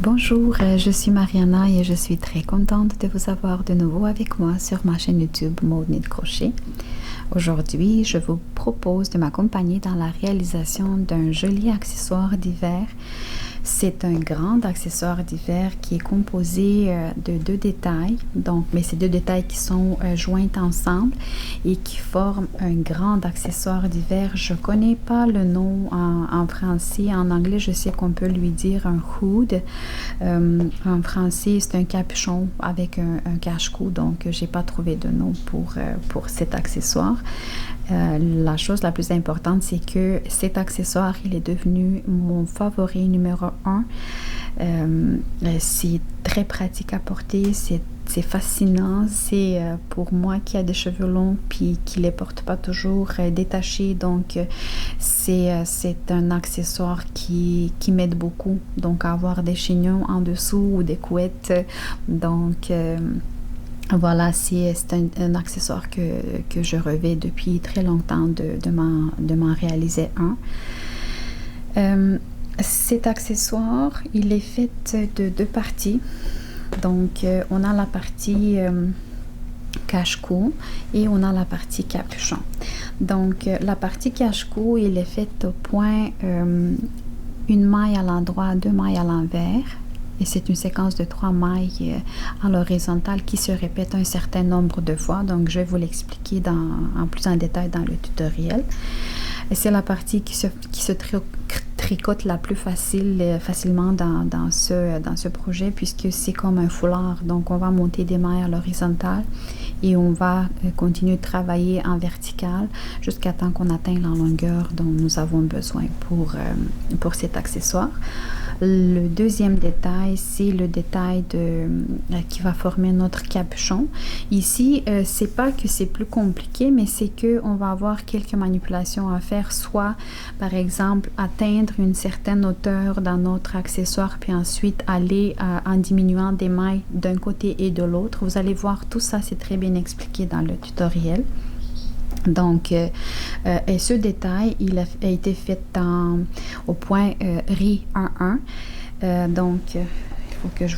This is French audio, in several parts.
Bonjour, je suis Mariana et je suis très contente de vous avoir de nouveau avec moi sur ma chaîne YouTube Mode Knit Crochet. Aujourd'hui, je vous propose de m'accompagner dans la réalisation d'un joli accessoire d'hiver. C'est un grand accessoire d'hiver qui est composé de deux détails, mais ces deux détails qui sont joints ensemble et qui forment un grand accessoire d'hiver. Je connais pas le nom en français. En anglais, je sais qu'on peut lui dire un hood. En français, c'est un capuchon avec un cache-cou, donc j'ai pas trouvé de nom pour cet accessoire. La chose la plus importante, c'est que cet accessoire, il est devenu mon favori numéro 1. C'est très pratique à porter, c'est fascinant. C'est pour moi qui a des cheveux longs puis qui les porte pas toujours détachés. Donc, c'est un accessoire qui m'aide beaucoup. Donc, à avoir des chignons en dessous ou des couettes. Donc, voilà, c'est un accessoire que je rêvais depuis très longtemps de m'en réaliser un. Cet accessoire, il est fait de deux parties. Donc, on a la partie cache-cou et on a la partie capuchon. Donc, la partie cache-cou, il est fait au point une maille à l'endroit, deux mailles à l'envers. Et c'est une séquence de 3 mailles à l'horizontale qui se répète un certain nombre de fois. Donc, je vais vous l'expliquer en plus en détail dans le tutoriel. Et c'est la partie qui se tricote la plus facilement dans ce projet, puisque c'est comme un foulard. Donc, on va monter des mailles à l'horizontale et on va continuer de travailler en vertical jusqu'à temps qu'on atteigne la longueur dont nous avons besoin pour cet accessoire. Le deuxième détail, c'est le détail qui va former notre capuchon. Ici, c'est pas que c'est plus compliqué, mais c'est que on va avoir quelques manipulations à faire, soit par exemple atteindre une certaine hauteur dans notre accessoire, puis ensuite aller en diminuant des mailles d'un côté et de l'autre. Vous allez voir, tout ça, c'est très bien expliqué dans le tutoriel. Donc, et ce détail, il a été fait au point riz 1-1. Donc, il faut que je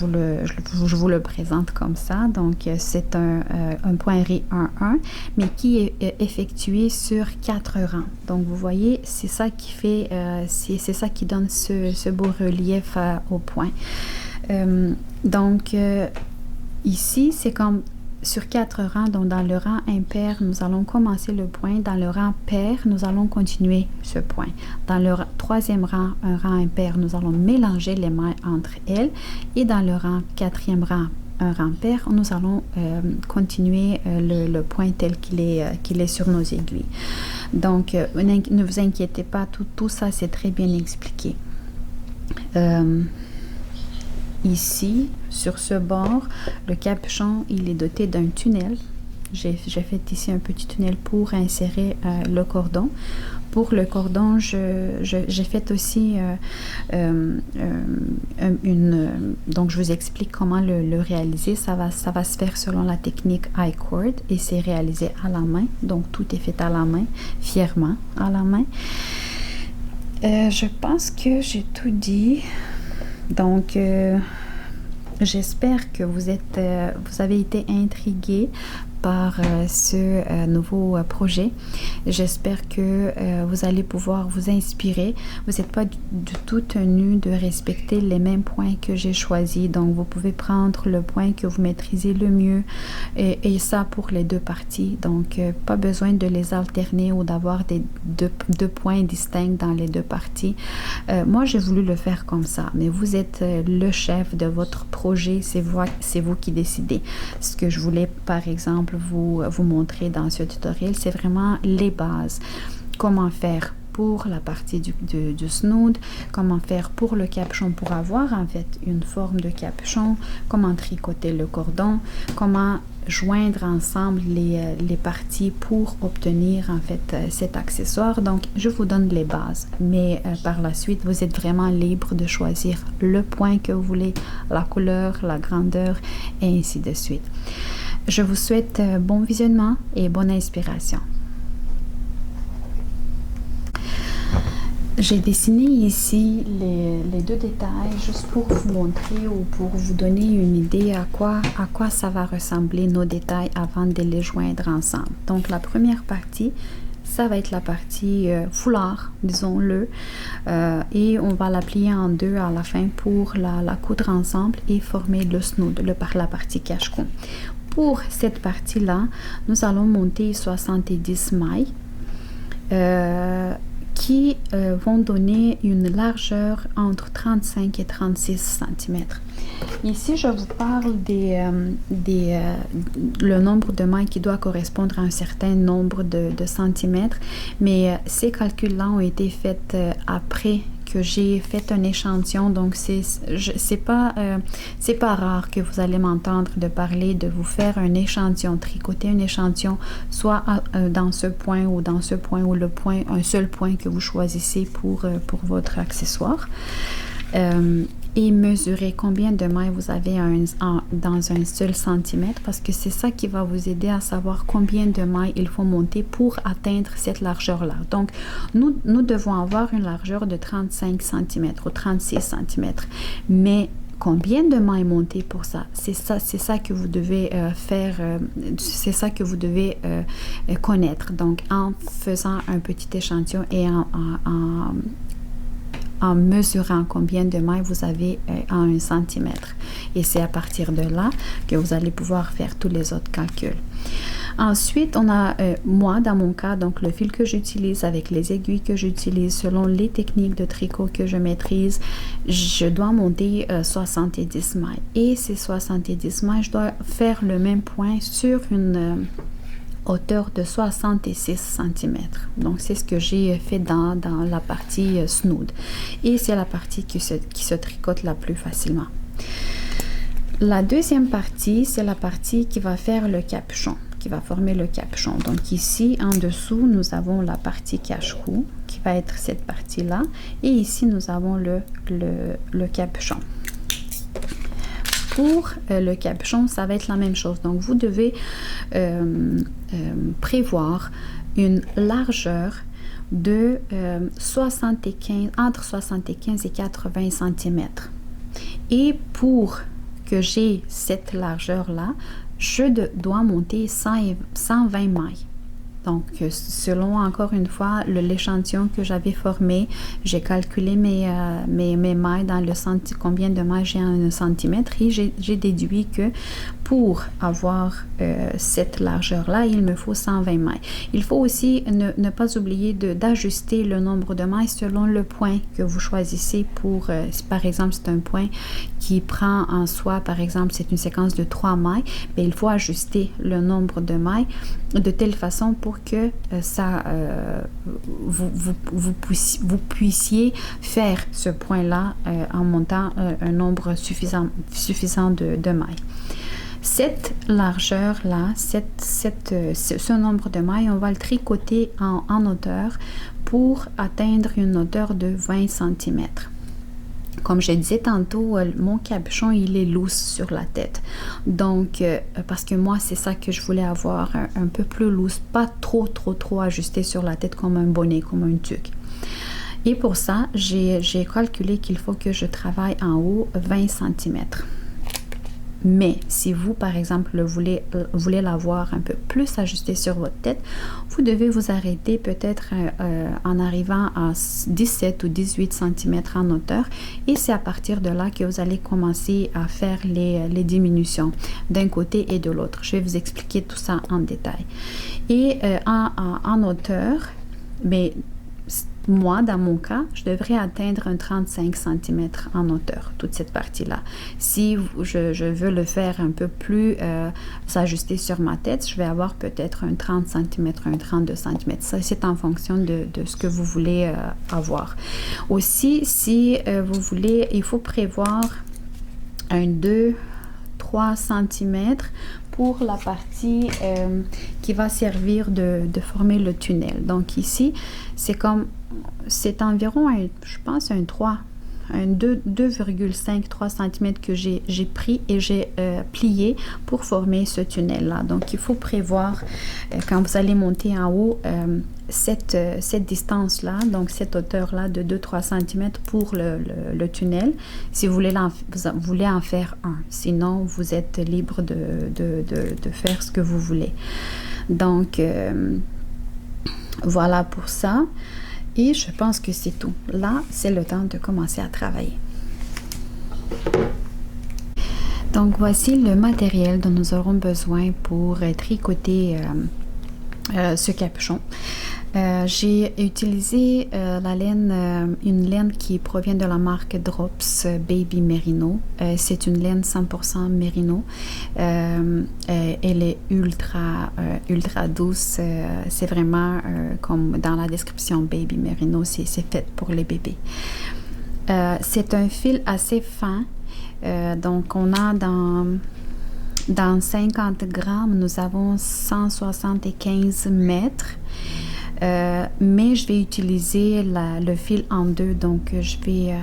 vous le présente comme ça. Donc, c'est un point riz 1-1, mais qui est effectué sur 4 rangs. Donc, vous voyez, c'est ça qui fait, c'est ça qui donne ce beau relief au point. Donc, ici, c'est comme sur 4 rangs, donc dans le rang impair, nous allons commencer le point. Dans le rang pair, nous allons continuer ce point. Dans le troisième rang, un rang impair, nous allons mélanger les mailles entre elles. Et dans le rang quatrième rang, un rang pair, nous allons continuer le point tel qu'il est sur nos aiguilles. Donc, ne vous inquiétez pas, tout ça, c'est très bien expliqué. Ici, sur ce bord, le capuchon, il est doté d'un tunnel. J'ai fait ici un petit tunnel pour insérer le cordon. Pour le cordon, j'ai fait aussi donc je vous explique comment le réaliser. Ça va se faire selon la technique I-cord et c'est réalisé à la main. Donc tout est fait à la main, fièrement à la main. Je pense que j'ai tout dit. Donc, j'espère que vous avez été intrigués par ce nouveau projet. J'espère que vous allez pouvoir vous inspirer. Vous n'êtes pas du tout tenu de respecter les mêmes points que j'ai choisis. Donc, vous pouvez prendre le point que vous maîtrisez le mieux et ça pour les deux parties. Donc, pas besoin de les alterner ou d'avoir deux points distincts dans les deux parties. Moi, j'ai voulu le faire comme ça, mais vous êtes le chef de votre projet. C'est vous qui décidez. Ce que je voulais, par exemple, vous montrer dans ce tutoriel, c'est vraiment les bases. Comment faire pour la partie du snood, comment faire pour le capuchon pour avoir en fait une forme de capuchon, comment tricoter le cordon, comment joindre ensemble les parties pour obtenir en fait cet accessoire. Donc je vous donne les bases, mais par la suite vous êtes vraiment libre de choisir le point que vous voulez, la couleur, la grandeur et ainsi de suite. Je vous souhaite bon visionnement et bonne inspiration. J'ai dessiné ici les deux détails juste pour vous montrer ou pour vous donner une idée à quoi ça va ressembler nos détails avant de les joindre ensemble. Donc la première partie, ça va être la partie foulard, disons-le, et on va la plier en deux à la fin pour la coudre ensemble et former le snood, la partie cache-cou. Pour cette partie-là, nous allons monter 70 mailles qui vont donner une largeur entre 35 et 36 cm. Ici, je vous parle le nombre de mailles qui doit correspondre à un certain nombre de centimètres, mais ces calculs-là ont été faits après que j'ai fait un échantillon, donc c'est pas rare que vous allez m'entendre de parler de vous faire un échantillon, tricoter un échantillon, soit dans ce point ou dans ce point ou un seul point que vous choisissez pour votre accessoire. Et mesurer combien de mailles vous avez dans un seul centimètre, parce que c'est ça qui va vous aider à savoir combien de mailles il faut monter pour atteindre cette largeur-là. Donc, nous devons avoir une largeur de 35 cm ou 36 cm. Mais combien de mailles monter pour ça? C'est ça que vous devez faire, c'est ça que vous devez connaître. Donc, en faisant un petit échantillon et en mesurant combien de mailles vous avez en 1 centimètre. Et c'est à partir de là que vous allez pouvoir faire tous les autres calculs. Ensuite, on a, moi, dans mon cas, donc le fil que j'utilise avec les aiguilles que j'utilise selon les techniques de tricot que je maîtrise, je dois monter 70 mailles. Et ces 70 mailles, je dois faire le même point sur une hauteur de 66 cm. Donc, c'est ce que j'ai fait dans la partie snood. Et c'est la partie qui se tricote la plus facilement. La deuxième partie, c'est la partie qui va faire le capuchon, qui va former le capuchon. Donc, ici, en dessous, nous avons la partie cache-cou, qui va être cette partie-là. Et ici, nous avons le capuchon. Pour le capuchon, ça va être la même chose. Donc, vous devez prévoir une largeur de entre 75 et 80 cm. Et pour que j'ai cette largeur-là, je dois monter 120 mailles. Donc, selon, encore une fois, l'échantillon que j'avais formé, j'ai calculé mes mailles dans le combien de mailles j'ai en 1 centimètre, et j'ai déduit que pour avoir cette largeur-là, il me faut 120 mailles. Il faut aussi ne pas oublier d'ajuster le nombre de mailles selon le point que vous choisissez pour, si par exemple, c'est un point qui prend en soi, par exemple, c'est une séquence de 3 mailles, mais il faut ajuster le nombre de mailles de telle façon pour que vous puissiez faire ce point-là en montant un nombre suffisant de mailles. Cette largeur-là, ce nombre de mailles, on va le tricoter en hauteur pour atteindre une hauteur de 20 cm. Comme je disais tantôt, mon capuchon, il est loose sur la tête. Donc, parce que moi, c'est ça que je voulais avoir, un peu plus loose, pas trop ajusté sur la tête comme un bonnet, comme un tuque. Et pour ça, j'ai calculé qu'il faut que je travaille en haut 20 cm. Mais si vous, par exemple, voulez l'avoir un peu plus ajusté sur votre tête, vous devez vous arrêter peut-être en arrivant à 17 ou 18 cm en hauteur. Et c'est à partir de là que vous allez commencer à faire les diminutions d'un côté et de l'autre. Je vais vous expliquer tout ça en détail. Et en hauteur, mais moi, dans mon cas, je devrais atteindre un 35 cm en hauteur, toute cette partie-là. Si je veux le faire un peu plus s'ajuster sur ma tête, je vais avoir peut-être un 30 cm, un 32 cm. Ça, c'est en fonction de ce que vous voulez avoir. Aussi, si vous voulez, il faut prévoir un 2-3 cm pour la partie qui va servir de former le tunnel. Donc ici, c'est environ, je pense, un un 2,5-3 cm que j'ai pris et j'ai plié pour former ce tunnel là. Donc il faut prévoir quand vous allez monter en haut cette distance là, donc cette hauteur là de 2-3 cm pour le tunnel si vous voulez en faire un. Sinon vous êtes libre de faire ce que vous voulez. Donc voilà pour ça. Et je pense que c'est tout. Là, c'est le temps de commencer à travailler. Donc, voici le matériel dont nous aurons besoin pour tricoter ce capuchon. J'ai utilisé la laine, une laine qui provient de la marque Drops Baby Merino. C'est une laine 100% Merino. Elle est ultra douce. C'est vraiment comme dans la description Baby Merino, c'est fait pour les bébés. C'est un fil assez fin. Donc on a dans 50 grammes, nous avons 175 mètres. Mais je vais utiliser le fil en deux, donc je vais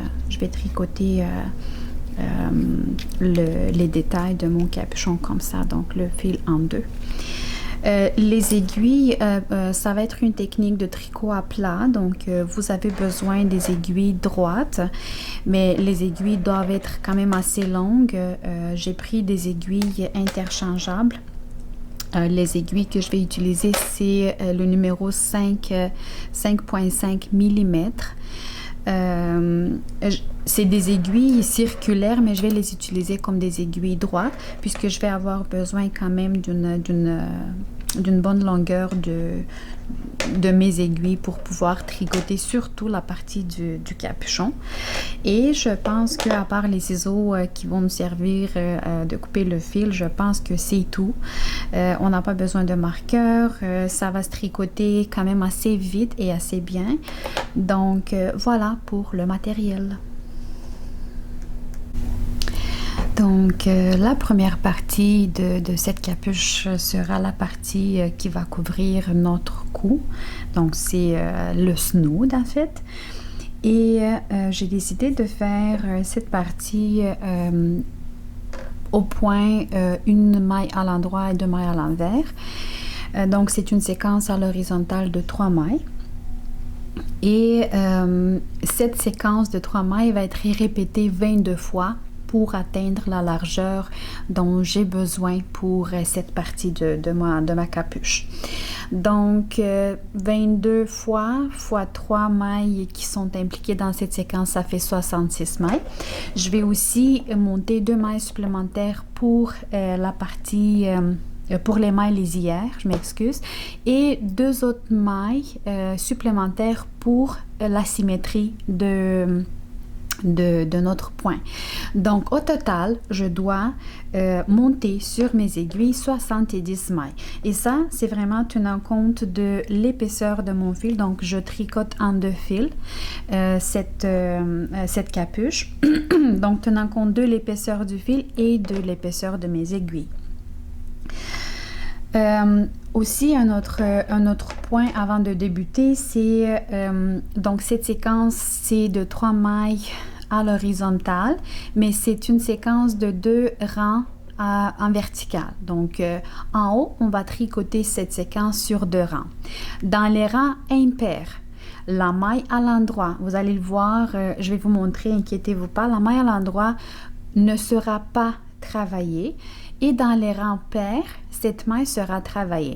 tricoter les détails de mon capuchon comme ça, donc le fil en deux. Les aiguilles, ça va être une technique de tricot à plat, donc vous avez besoin des aiguilles droites, mais les aiguilles doivent être quand même assez longues. J'ai pris des aiguilles interchangeables. Les aiguilles que je vais utiliser, c'est le numéro 5,5 mm. C'est des aiguilles circulaires, mais je vais les utiliser comme des aiguilles droites, puisque je vais avoir besoin quand même d'une bonne longueur de mes aiguilles pour pouvoir tricoter surtout la partie du capuchon. Et je pense qu'à part les ciseaux qui vont nous servir de couper le fil, je pense que c'est tout. On n'a pas besoin de marqueur, ça va se tricoter quand même assez vite et assez bien. Donc voilà pour le matériel. Donc, la première partie de cette capuche sera la partie qui va couvrir notre cou. Donc, c'est le snood en fait. Et j'ai décidé de faire cette partie au point, une maille à l'endroit et deux mailles à l'envers. Donc, c'est une séquence à l'horizontale de 3 mailles. Et cette séquence de 3 mailles va être répétée 22 fois pour atteindre la largeur dont j'ai besoin pour cette partie de ma capuche. Donc, 22 fois 3 mailles qui sont impliquées dans cette séquence, ça fait 66 mailles. Je vais aussi monter 2 mailles supplémentaires pour la partie... pour les mailles lisières, je m'excuse, et 2 autres mailles supplémentaires pour la symétrie de notre point. Donc, au total, je dois monter sur mes aiguilles 70 mailles. Et ça, c'est vraiment tenant compte de l'épaisseur de mon fil. Donc, je tricote en 2 fils cette capuche. Donc, tenant compte de l'épaisseur du fil et de l'épaisseur de mes aiguilles. Aussi, un autre point avant de débuter, c'est donc cette séquence, c'est de 3 mailles à l'horizontale, mais c'est une séquence de 2 rangs en vertical. Donc, en haut, on va tricoter cette séquence sur 2 rangs. Dans les rangs impairs, la maille à l'endroit, vous allez le voir, je vais vous montrer, inquiétez-vous pas, la maille à l'endroit ne sera pas travaillée. Et dans les rangs pairs, cette maille sera travaillée.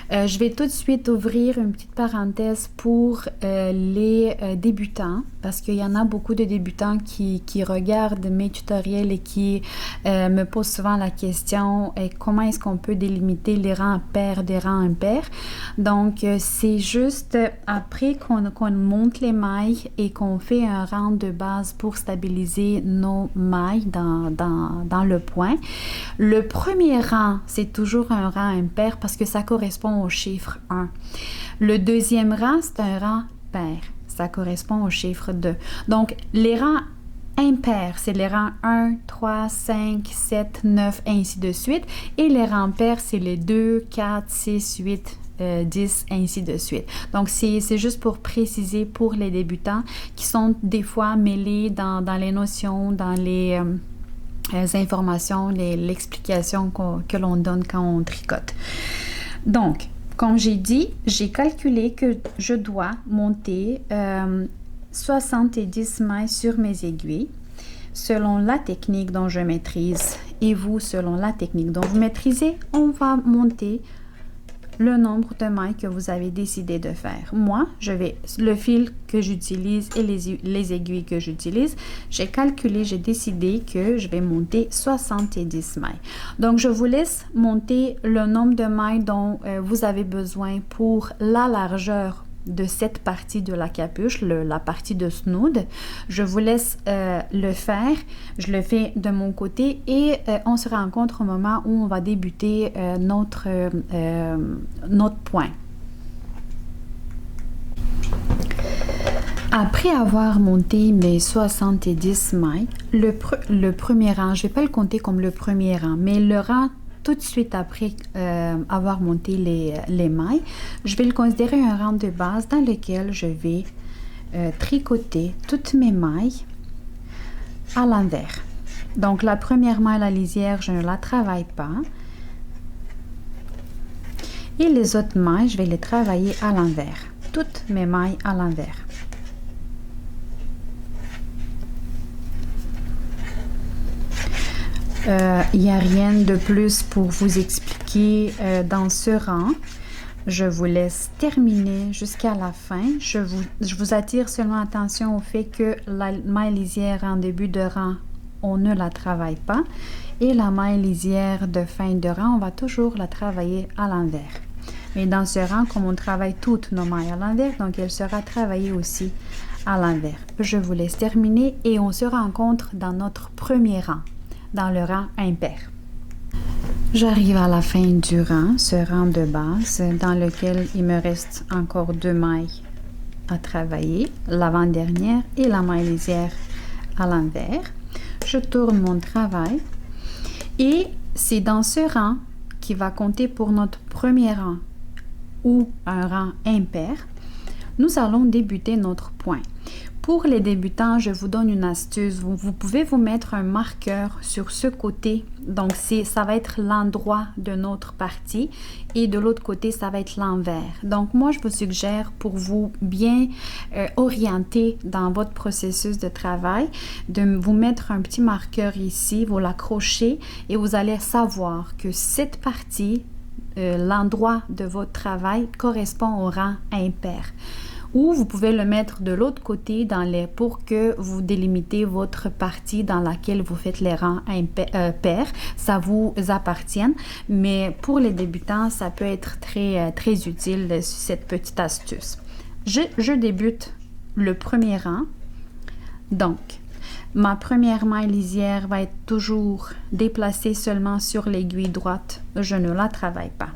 Je vais tout de suite ouvrir une petite parenthèse pour les débutants, parce qu'il y en a beaucoup de débutants qui regardent mes tutoriels et qui me posent souvent la question comment est-ce qu'on peut délimiter les rangs pairs des rangs impairs. Donc, c'est juste après qu'on monte les mailles et qu'on fait un rang de base pour stabiliser nos mailles dans le point. Le premier rang, c'est toujours un rang impair parce que ça correspond au chiffre 1. Le deuxième rang, c'est un rang pair. Ça correspond au chiffre 2. Donc, les rangs impairs, c'est les rangs 1, 3, 5, 7, 9, ainsi de suite. Et les rangs pairs, c'est les 2, 4, 6, 8, 10, ainsi de suite. Donc, c'est juste pour préciser pour les débutants qui sont des fois mêlés dans les notions, dans les informations, l'explication que l'on donne quand on tricote. Donc, comme j'ai dit, j'ai calculé que je dois monter 70 mailles sur mes aiguilles selon la technique dont je maîtrise et vous selon la technique dont vous maîtrisez. On va monter le nombre de mailles que vous avez décidé de faire. Moi, le fil que j'utilise et les aiguilles que j'utilise, j'ai calculé, j'ai décidé que je vais monter 70 mailles. Donc, je vous laisse monter le nombre de mailles dont vous avez besoin pour la largeur de cette partie de la capuche, la partie de snood. Je vous laisse le faire. Je le fais de mon côté et on se rencontre au moment où on va débuter notre point. Après avoir monté mes 70 mailles, le premier rang, je ne vais pas le compter comme le premier rang, mais le rang tout de suite après avoir monté les mailles, je vais le considérer un rang de base dans lequel je vais tricoter toutes mes mailles à l'envers. Donc, la première maille, la lisière, je ne la travaille pas. Et les autres mailles, je vais les travailler à l'envers. Toutes mes mailles à l'envers. Il n'y a rien de plus pour vous expliquer dans ce rang. Je vous laisse terminer jusqu'à la fin. Je vous attire seulement attention au fait que la maille lisière en début de rang, on ne la travaille pas. Et la maille lisière de fin de rang, on va toujours la travailler à l'envers. Mais dans ce rang, comme on travaille toutes nos mailles à l'envers, donc elle sera travaillée aussi à l'envers. Je vous laisse terminer et on se rencontre dans notre premier rang, dans le rang impair. J'arrive à la fin du rang, ce rang de base, dans lequel il me reste encore 2 mailles à travailler, l'avant-dernière et la maille lisière à l'envers. Je tourne mon travail et c'est dans ce rang qui va compter pour notre premier rang ou un rang impair. Nous allons débuter notre point. Pour les débutants, je vous donne une astuce. Vous pouvez vous mettre un marqueur sur ce côté. Donc, ça va être l'endroit de notre partie et de l'autre côté, ça va être l'envers. Donc, moi, je vous suggère pour vous bien orienter dans votre processus de travail, de vous mettre un petit marqueur ici, vous l'accrochez et vous allez savoir que cette partie, l'endroit de votre travail correspond au rang impair. Ou vous pouvez le mettre de l'autre côté pour que vous délimitez votre partie dans laquelle vous faites les rangs pairs. Ça vous appartient, mais pour les débutants, ça peut être très, très utile cette petite astuce. Je débute le premier rang. Donc, ma première maille lisière va être toujours déplacée seulement sur l'aiguille droite. Je ne la travaille pas.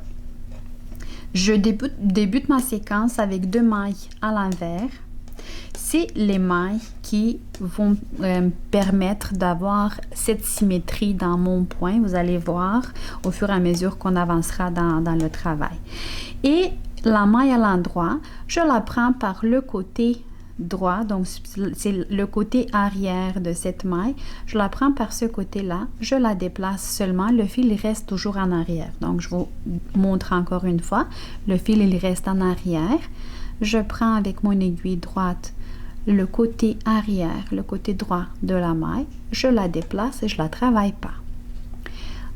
Je débute ma séquence avec 2 mailles à l'envers. C'est les mailles qui vont permettre d'avoir cette symétrie dans mon point. Vous allez voir au fur et à mesure qu'on avancera dans le travail. Et la maille à l'endroit, je la prends par le côté droit, donc c'est le côté arrière de cette maille. Je la prends par ce côté-là, je la déplace seulement, le fil il reste toujours en arrière. Donc je vous montre encore une fois, le fil il reste en arrière. Je prends avec mon aiguille droite le côté arrière, le côté droit de la maille, je la déplace et je la travaille pas.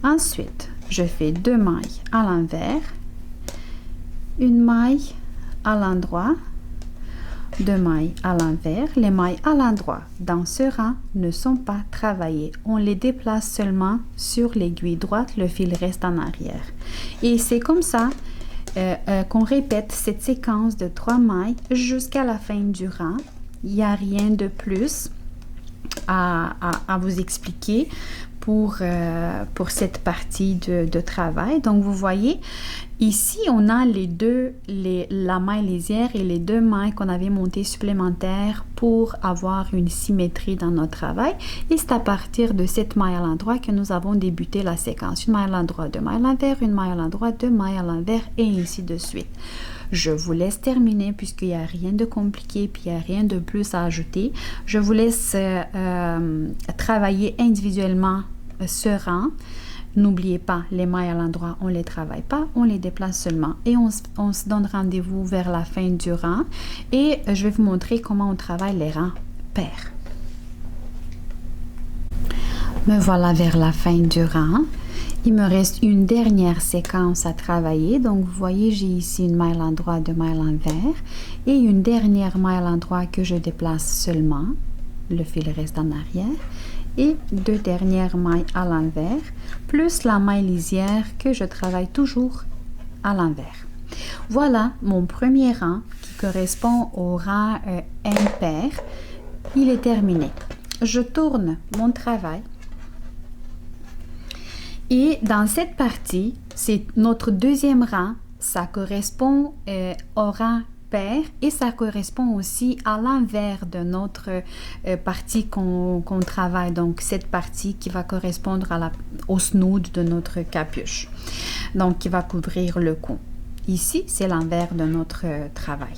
Ensuite, je fais 2 mailles à l'envers, une maille à l'endroit, 2 mailles à l'envers. Les mailles à l'endroit dans ce rang ne sont pas travaillées. On les déplace seulement sur l'aiguille droite, le fil reste en arrière. Et c'est comme ça qu'on répète cette séquence de 3 mailles jusqu'à la fin du rang. Il n'y a rien de plus à vous expliquer pour cette partie de travail. Donc, vous voyez, ici, on a la maille lisière et les 2 mailles qu'on avait montées supplémentaires pour avoir une symétrie dans notre travail. Et c'est à partir de cette maille à l'endroit que nous avons débuté la séquence. Une maille à l'endroit, 2 mailles à l'envers, une maille à l'endroit, 2 mailles à l'envers et ainsi de suite. Je vous laisse terminer puisqu'il n'y a rien de compliqué puis il n'y a rien de plus à ajouter. Je vous laisse travailler individuellement ce rang. N'oubliez pas, les mailles à l'endroit, on ne les travaille pas, on les déplace seulement. Et on se donne rendez-vous vers la fin du rang. Et je vais vous montrer comment on travaille les rangs pairs. Me voilà vers la fin du rang. Il me reste une dernière séquence à travailler. Donc, vous voyez, j'ai ici une maille à l'endroit, 2 mailles à l'envers. Et une dernière maille à l'endroit que je déplace seulement. Le fil reste en arrière. Et 2 dernières mailles à l'envers, plus la maille lisière que je travaille toujours à l'envers. Voilà mon premier rang qui correspond au rang impair. Il est terminé. Je tourne mon travail. Et dans cette partie, c'est notre deuxième rang. Ça correspond au rang pair et ça correspond aussi à l'envers de notre partie qu'on travaille. Donc, cette partie qui va correspondre au snood de notre capuche. Donc, qui va couvrir le cou. Ici, c'est l'envers de notre travail.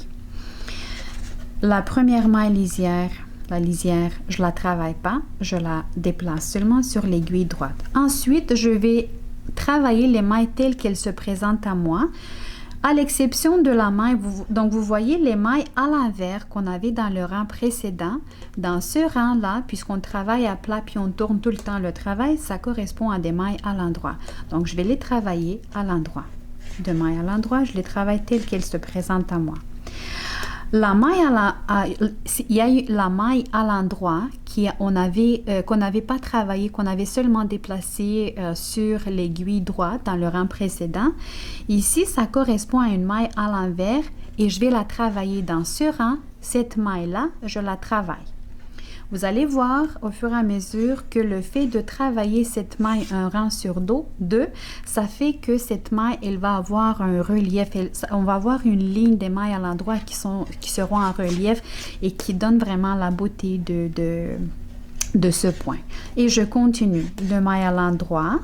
La première maille lisière, la lisière, je la travaille pas, je la déplace seulement sur l'aiguille droite. Ensuite, je vais travailler les mailles telles qu'elles se présentent à moi, à l'exception de la maille. Donc, vous voyez les mailles à l'envers qu'on avait dans le rang précédent. Dans ce rang-là, puisqu'on travaille à plat puis on tourne tout le temps le travail, ça correspond à des mailles à l'endroit. Donc, je vais les travailler à l'endroit. De mailles à l'endroit, je les travaille telles qu'elles se présentent à moi. La maille il y a eu la maille à l'endroit qu'on n'avait pas travaillé, qu'on avait seulement déplacé sur l'aiguille droite dans le rang précédent. Ici, ça correspond à une maille à l'envers et je vais la travailler dans ce rang. Cette maille-là, je la travaille. Vous allez voir au fur et à mesure que le fait de travailler cette maille un rang sur deux, ça fait que cette maille, elle va avoir un relief. On va avoir une ligne des mailles à l'endroit qui seront en relief et qui donnent vraiment la beauté de ce point. Et je continue de maille à l'endroit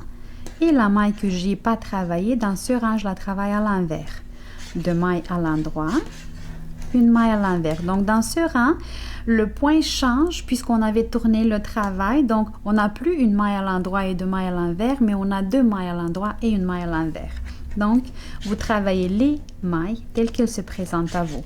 et la maille que je n'ai pas travaillée, dans ce rang, je la travaille à l'envers. De maille à l'endroit, une maille à l'envers. Donc, dans ce rang, le point change puisqu'on avait tourné le travail. Donc, on n'a plus une maille à l'endroit et 2 mailles à l'envers, mais on a 2 mailles à l'endroit et une maille à l'envers. Donc, vous travaillez les mailles telles qu'elles se présentent à vous.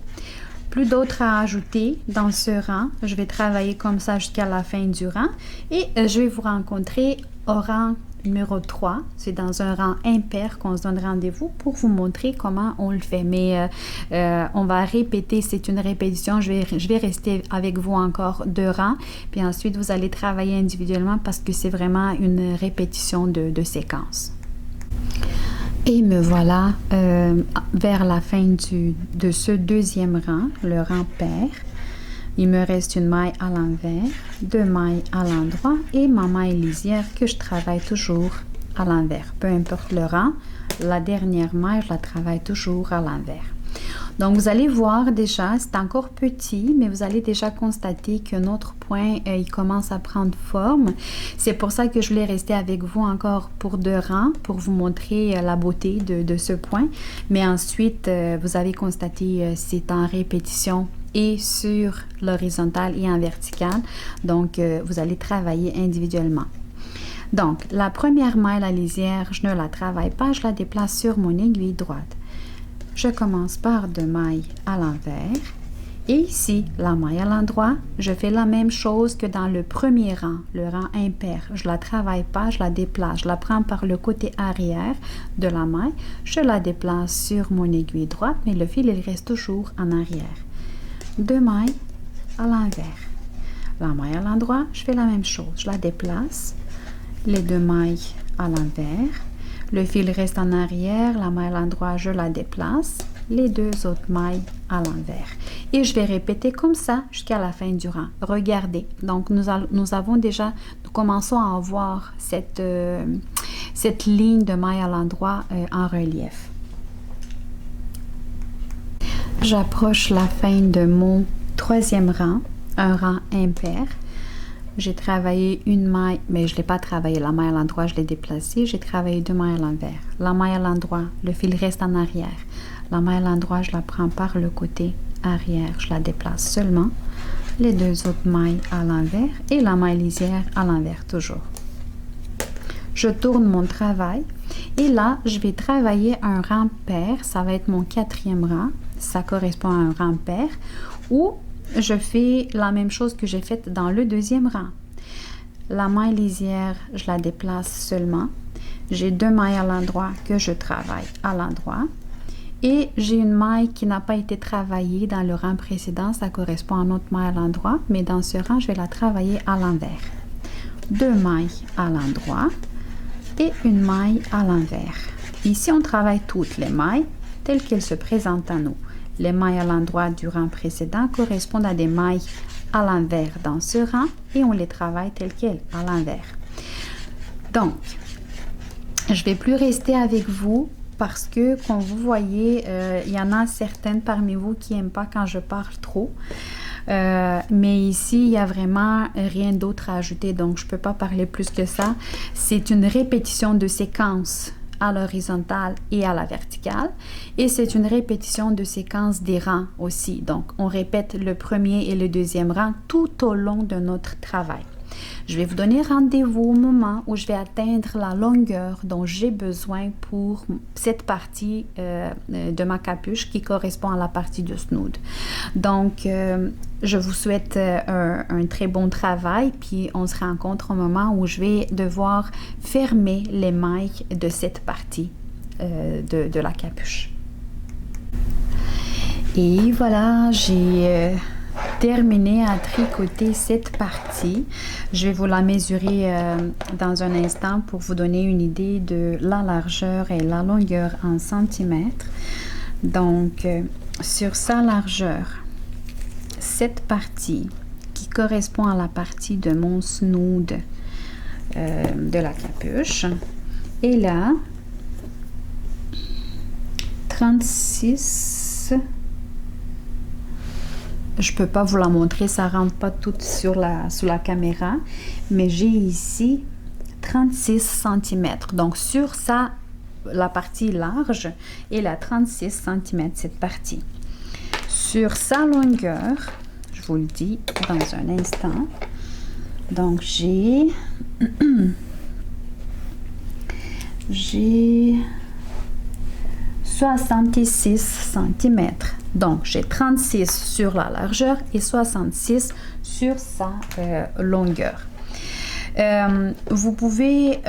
Plus d'autres à ajouter dans ce rang. Je vais travailler comme ça jusqu'à la fin du rang et je vais vous rencontrer au rang numéro 3, c'est dans un rang impair qu'on se donne rendez-vous pour vous montrer comment on le fait. Mais on va répéter, c'est une répétition. Je vais rester avec vous encore 2 rangs, puis ensuite vous allez travailler individuellement parce que c'est vraiment une répétition de séquence. Et me voilà vers la fin de ce deuxième rang, le rang pair. Il me reste une maille à l'envers, 2 mailles à l'endroit et ma maille lisière que je travaille toujours à l'envers. Peu importe le rang, la dernière maille, je la travaille toujours à l'envers. Donc, vous allez voir déjà, c'est encore petit, mais vous allez déjà constater que notre point, il commence à prendre forme. C'est pour ça que je voulais rester avec vous encore pour 2 rangs, pour vous montrer la beauté de ce point. Mais ensuite, vous avez constaté, c'est en répétition et sur l'horizontale et en verticale. Donc, vous allez travailler individuellement. Donc, la première maille, la lisière, je ne la travaille pas, je la déplace sur mon aiguille droite. Je commence par 2 mailles à l'envers et ici, la maille à l'endroit, je fais la même chose que dans le premier rang, le rang impair. Je ne la travaille pas, je la déplace, je la prends par le côté arrière de la maille, je la déplace sur mon aiguille droite, mais le fil, il reste toujours en arrière. 2 mailles à l'envers. La maille à l'endroit, je fais la même chose, je la déplace, les 2 mailles à l'envers. Le fil reste en arrière, la maille à l'endroit, je la déplace, les 2 autres mailles à l'envers. Et je vais répéter comme ça jusqu'à la fin du rang. Regardez, donc nous avons déjà, nous commençons à avoir cette ligne de maille à l'endroit en relief. J'approche la fin de mon troisième rang, un rang impair. J'ai travaillé une maille, mais je ne l'ai pas travaillé, la maille à l'endroit, je l'ai déplacée. J'ai travaillé 2 mailles à l'envers. La maille à l'endroit, le fil reste en arrière. La maille à l'endroit, je la prends par le côté arrière, je la déplace seulement. Les 2 autres mailles à l'envers et la maille lisière à l'envers toujours. Je tourne mon travail et là, je vais travailler un rang pair. Ça va être mon 4e rang. Ça correspond à un rang pair où je fais la même chose que j'ai faite dans le 2e rang. La maille lisière, je la déplace seulement. J'ai 2 mailles à l'endroit que je travaille à l'endroit. Et j'ai une maille qui n'a pas été travaillée dans le rang précédent. Ça correspond à une autre maille à l'endroit. Mais dans ce rang, je vais la travailler à l'envers. 2 mailles à l'endroit et une maille à l'envers. Ici, on travaille toutes les mailles telles qu'elles se présentent à nous. Les mailles à l'endroit du rang précédent correspondent à des mailles à l'envers dans ce rang et on les travaille telles quelles à l'envers. Donc, je ne vais plus rester avec vous parce que, comme vous voyez, il y en a certaines parmi vous qui n'aiment pas quand je parle trop. Mais ici, il n'y a vraiment rien d'autre à ajouter, donc je ne peux pas parler plus que ça. C'est une répétition de séquences à l'horizontale et à la verticale. Et c'est une répétition de séquence des rangs aussi. Donc, on répète le 1er et le 2e rang tout au long de notre travail. Je vais vous donner rendez-vous au moment où je vais atteindre la longueur dont j'ai besoin pour cette partie de ma capuche qui correspond à la partie de snood. Donc, je vous souhaite un très bon travail, puis on se rencontre au moment où je vais devoir fermer les mailles de cette partie de la capuche. Et voilà, j'ai terminé à tricoter cette partie. Je vais vous la mesurer dans un instant pour vous donner une idée de la largeur et la longueur en centimètres. Donc, sur sa largeur, cette partie qui correspond à la partie de mon snood de la capuche est là 36. Je peux pas vous la montrer, ça rentre pas tout sous la caméra, mais j'ai ici 36 cm. Donc sur ça, la partie large, elle a 36 cm cette partie. Sur sa longueur, je vous le dis dans un instant. Donc j'ai 66 cm. Donc, j'ai 36 sur la largeur et 66 sur sa longueur. Vous pouvez,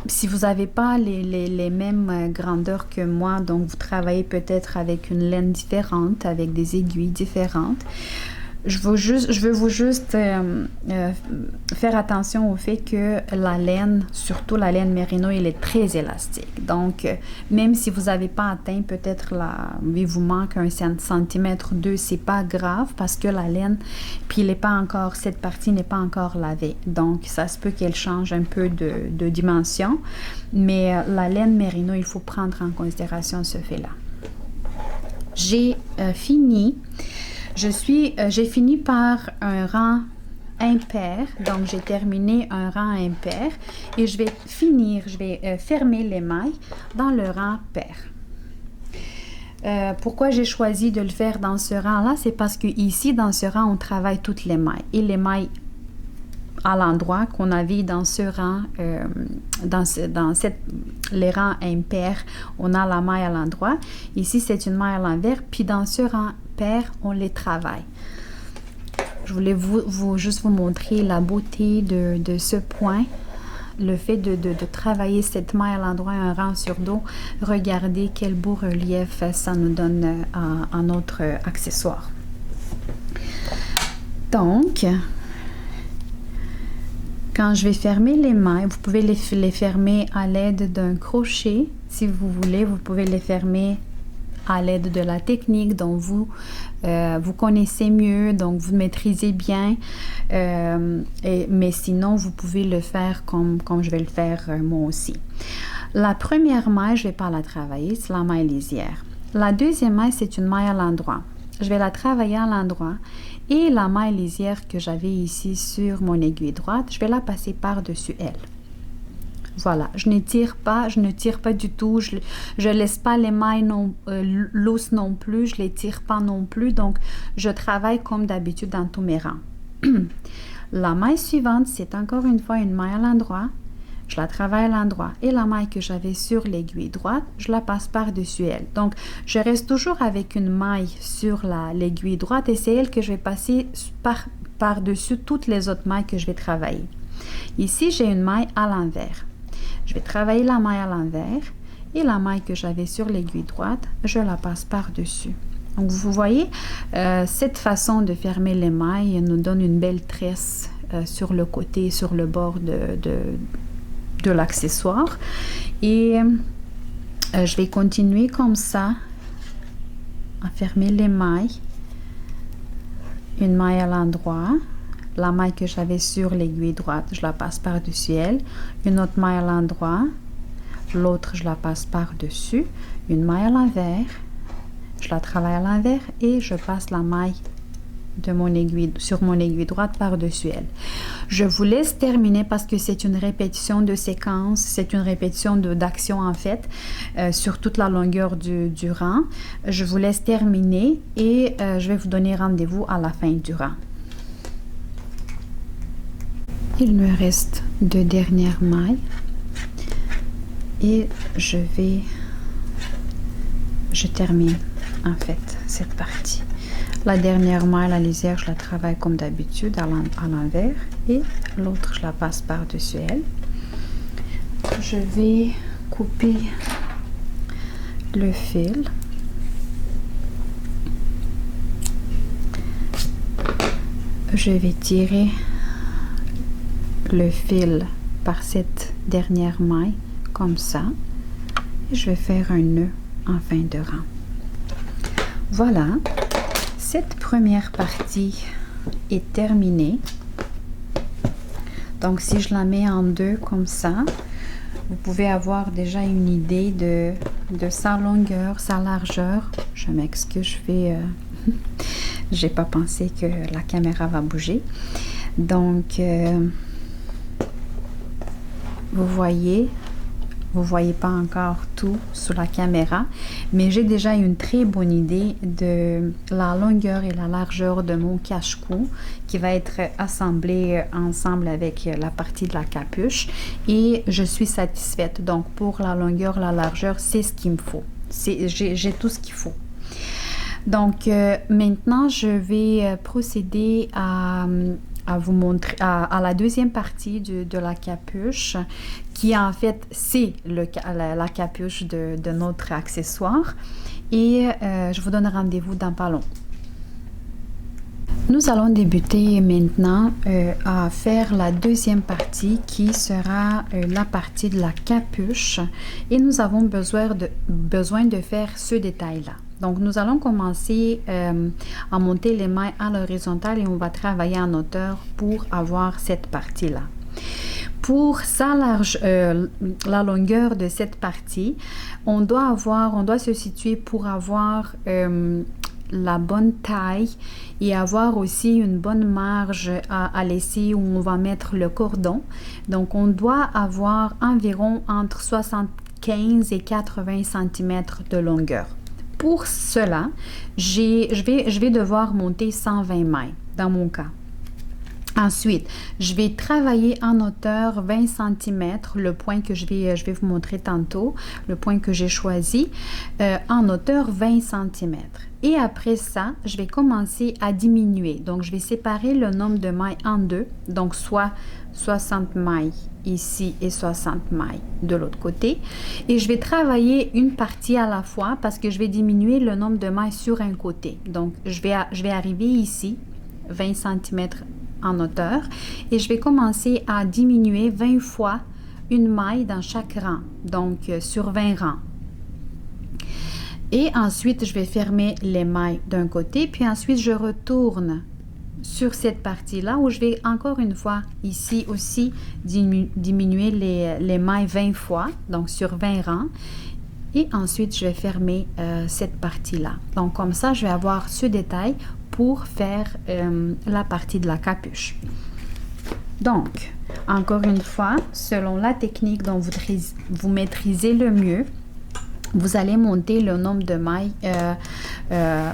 si vous n'avez pas les mêmes grandeurs que moi, donc vous travaillez peut-être avec une laine différente, avec des aiguilles différentes, je veux vous juste faire attention au fait que la laine, surtout la laine Merino, elle est très élastique. Donc, même si vous n'avez pas atteint peut-être il vous manque un centimètre ou 2, c'est pas grave parce que la laine, puis cette partie n'est pas encore lavée. Donc, ça se peut qu'elle change un peu de dimension. Mais la laine Merino, il faut prendre en considération ce fait-là. J'ai fini. J'ai fini par un rang impair, donc j'ai terminé un rang impair et je vais fermer les mailles dans le rang pair. Pourquoi j'ai choisi de le faire dans ce rang-là? C'est parce que ici, dans ce rang, on travaille toutes les mailles et les mailles à l'endroit qu'on avait dans ce rang, les rangs impairs, on a la maille à l'endroit. Ici, c'est une maille à l'envers, puis dans ce rang pair, on les travaille. Je voulais juste vous montrer la beauté de ce point, le fait de travailler cette maille à l'endroit, un rang sur dos. Regardez quel beau relief ça nous donne à notre accessoire. Donc, quand je vais fermer les mailles, vous pouvez les fermer à l'aide d'un crochet. Si vous voulez, vous pouvez les fermer à l'aide de la technique dont vous connaissez mieux, donc vous maîtrisez bien. Mais sinon, vous pouvez le faire comme je vais le faire moi aussi. La première maille, je ne vais pas la travailler, c'est la maille lisière. La deuxième maille, c'est une maille à l'endroit. Je vais la travailler à l'endroit et la maille lisière que j'avais ici sur mon aiguille droite, je vais la passer par-dessus elle. Voilà, je ne tire pas du tout, je laisse pas les mailles lousses non plus, je les tire pas non plus, donc je travaille comme d'habitude dans tous mes rangs. La maille suivante, c'est encore une fois une maille à l'endroit, je la travaille à l'endroit et la maille que j'avais sur l'aiguille droite, je la passe par-dessus elle. Donc, je reste toujours avec une maille sur l'aiguille droite et c'est elle que je vais passer par-dessus toutes les autres mailles que je vais travailler. Ici, j'ai une maille à l'envers. Je vais travailler la maille à l'envers et la maille que j'avais sur l'aiguille droite, je la passe par-dessus. Donc, vous voyez, cette façon de fermer les mailles nous donne une belle tresse sur le côté, sur le bord de l'accessoire. Et je vais continuer comme ça à fermer les mailles. Une maille à l'endroit. La maille que j'avais sur l'aiguille droite, je la passe par-dessus elle. Une autre maille à l'endroit. L'autre, je la passe par-dessus. Une maille à l'envers. Je la travaille à l'envers et je passe la maille sur mon aiguille droite par-dessus elle. Je vous laisse terminer parce que c'est une répétition de séquence, c'est une répétition d'action en fait, sur toute la longueur du rang. Je vous laisse terminer et je vais vous donner rendez-vous à la fin du rang. Il me reste 2 dernières mailles et je termine en fait cette partie. La dernière maille, la lisière, je la travaille comme d'habitude à l'envers et l'autre, je la passe par-dessus elle. Je vais couper le fil. Je vais tirer le fil par cette dernière maille comme ça et je vais faire un nœud en fin de rang. Voilà, cette première partie est terminée. Donc si je la mets en deux comme ça, vous pouvez avoir déjà une idée de sa longueur, sa largeur. Je m'excuse, j'ai pas pensé que la caméra va bouger. Donc vous voyez pas encore tout sur la caméra, mais j'ai déjà une très bonne idée de la longueur et la largeur de mon cache-cou qui va être assemblé ensemble avec la partie de la capuche et je suis satisfaite. Donc pour la longueur, la largeur, c'est ce qu'il me faut. J'ai tout ce qu'il faut. Donc maintenant, je vais procéder à vous montrer à la deuxième partie de la capuche qui en fait c'est la capuche de notre accessoire et je vous donne rendez-vous dans pas long. Nous allons débuter maintenant à faire la deuxième partie qui sera la partie de la capuche et nous avons besoin de faire ce détail-là. Donc, nous allons commencer à monter les mailles à l'horizontale et on va travailler en hauteur pour avoir cette partie-là. Pour la longueur de cette partie, on doit se situer pour avoir la bonne taille et avoir aussi une bonne marge à laisser où on va mettre le cordon. Donc, on doit avoir environ entre 75 et 80 cm de longueur. Pour cela, je vais devoir monter 120 mailles dans mon cas. Ensuite, je vais travailler en hauteur 20 cm, le point que je vais vous montrer tantôt, le point que j'ai choisi, en hauteur 20 cm. Et après ça, je vais commencer à diminuer. Donc, je vais séparer le nombre de mailles en deux, donc soit 60 mailles ici et 60 mailles de l'autre côté. Et je vais travailler une partie à la fois parce que je vais diminuer le nombre de mailles sur un côté. Donc, je vais arriver ici, 20 cm en hauteur et je vais commencer à diminuer 20 fois une maille dans chaque rang, donc sur 20 rangs. Et ensuite, je vais fermer les mailles d'un côté, puis ensuite, je retourne sur cette partie-là où je vais encore une fois ici aussi diminuer les mailles 20 fois, donc sur 20 rangs. Et ensuite, je vais fermer cette partie-là. Donc, comme ça, je vais avoir ce détail pour faire la partie de la capuche. Donc, encore une fois, selon la technique dont vous maîtrisez le mieux, vous allez monter le nombre de mailles.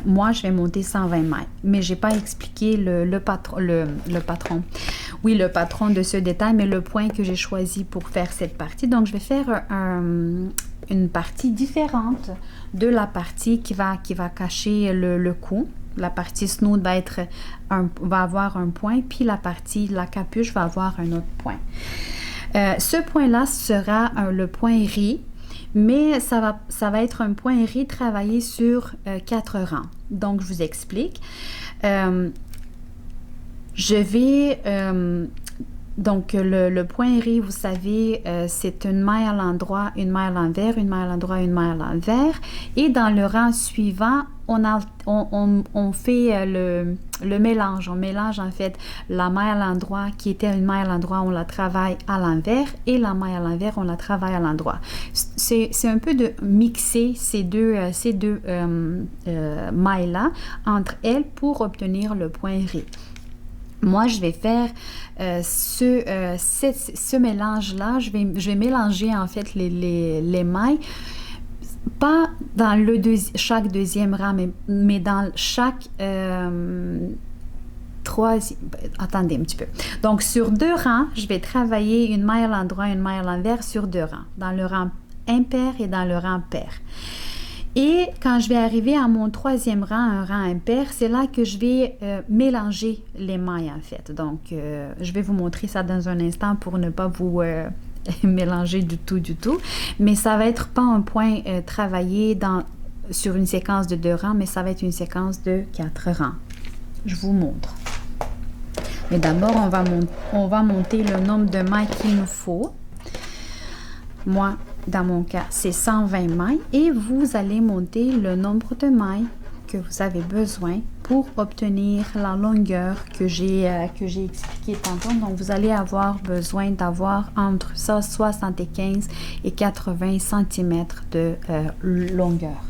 Moi, je vais monter 120 mailles, mais je n'ai pas expliqué le patron de ce détail, mais le point que j'ai choisi pour faire cette partie. Donc, je vais faire une partie différente de la partie qui va cacher le cou. La partie snood va avoir un point, puis la capuche va avoir un autre point. Ce point-là sera le point riz, mais ça va être un point riz travaillé sur 4 rangs. Donc, je vous explique. Donc, le point riz, vous savez, c'est une maille à l'endroit, une maille à l'envers, une maille à l'endroit, une maille à l'envers. Et dans le rang suivant, on fait le mélange. On mélange en fait la maille à l'endroit qui était une maille à l'endroit, on la travaille à l'envers, et la maille à l'envers, on la travaille à l'endroit. C'est un peu de mixer ces deux mailles-là entre elles pour obtenir le point riz. Moi, je vais faire ce mélange-là. Je vais mélanger en fait les mailles, pas dans chaque deuxième rang, mais dans chaque troisième. Attendez un petit peu. Donc, sur 2 rangs, je vais travailler une maille à l'endroit, une maille à l'envers sur 2 rangs, dans le rang impair et dans le rang pair. Et quand je vais arriver à mon 3e rang, un rang impair, c'est là que je vais mélanger les mailles en fait. Donc, je vais vous montrer ça dans un instant pour ne pas vous mélanger du tout. Mais ça va être pas un point travaillé sur une séquence de 2 rangs, mais ça va être une séquence de 4 rangs. Je vous montre. Mais d'abord, on va monter le nombre de mailles qu'il nous faut. Moi, dans mon cas, c'est 120 mailles et vous allez monter le nombre de mailles que vous avez besoin pour obtenir la longueur que j'ai expliqué tantôt. Donc, vous allez avoir besoin d'avoir entre 75 et 80 cm de longueur.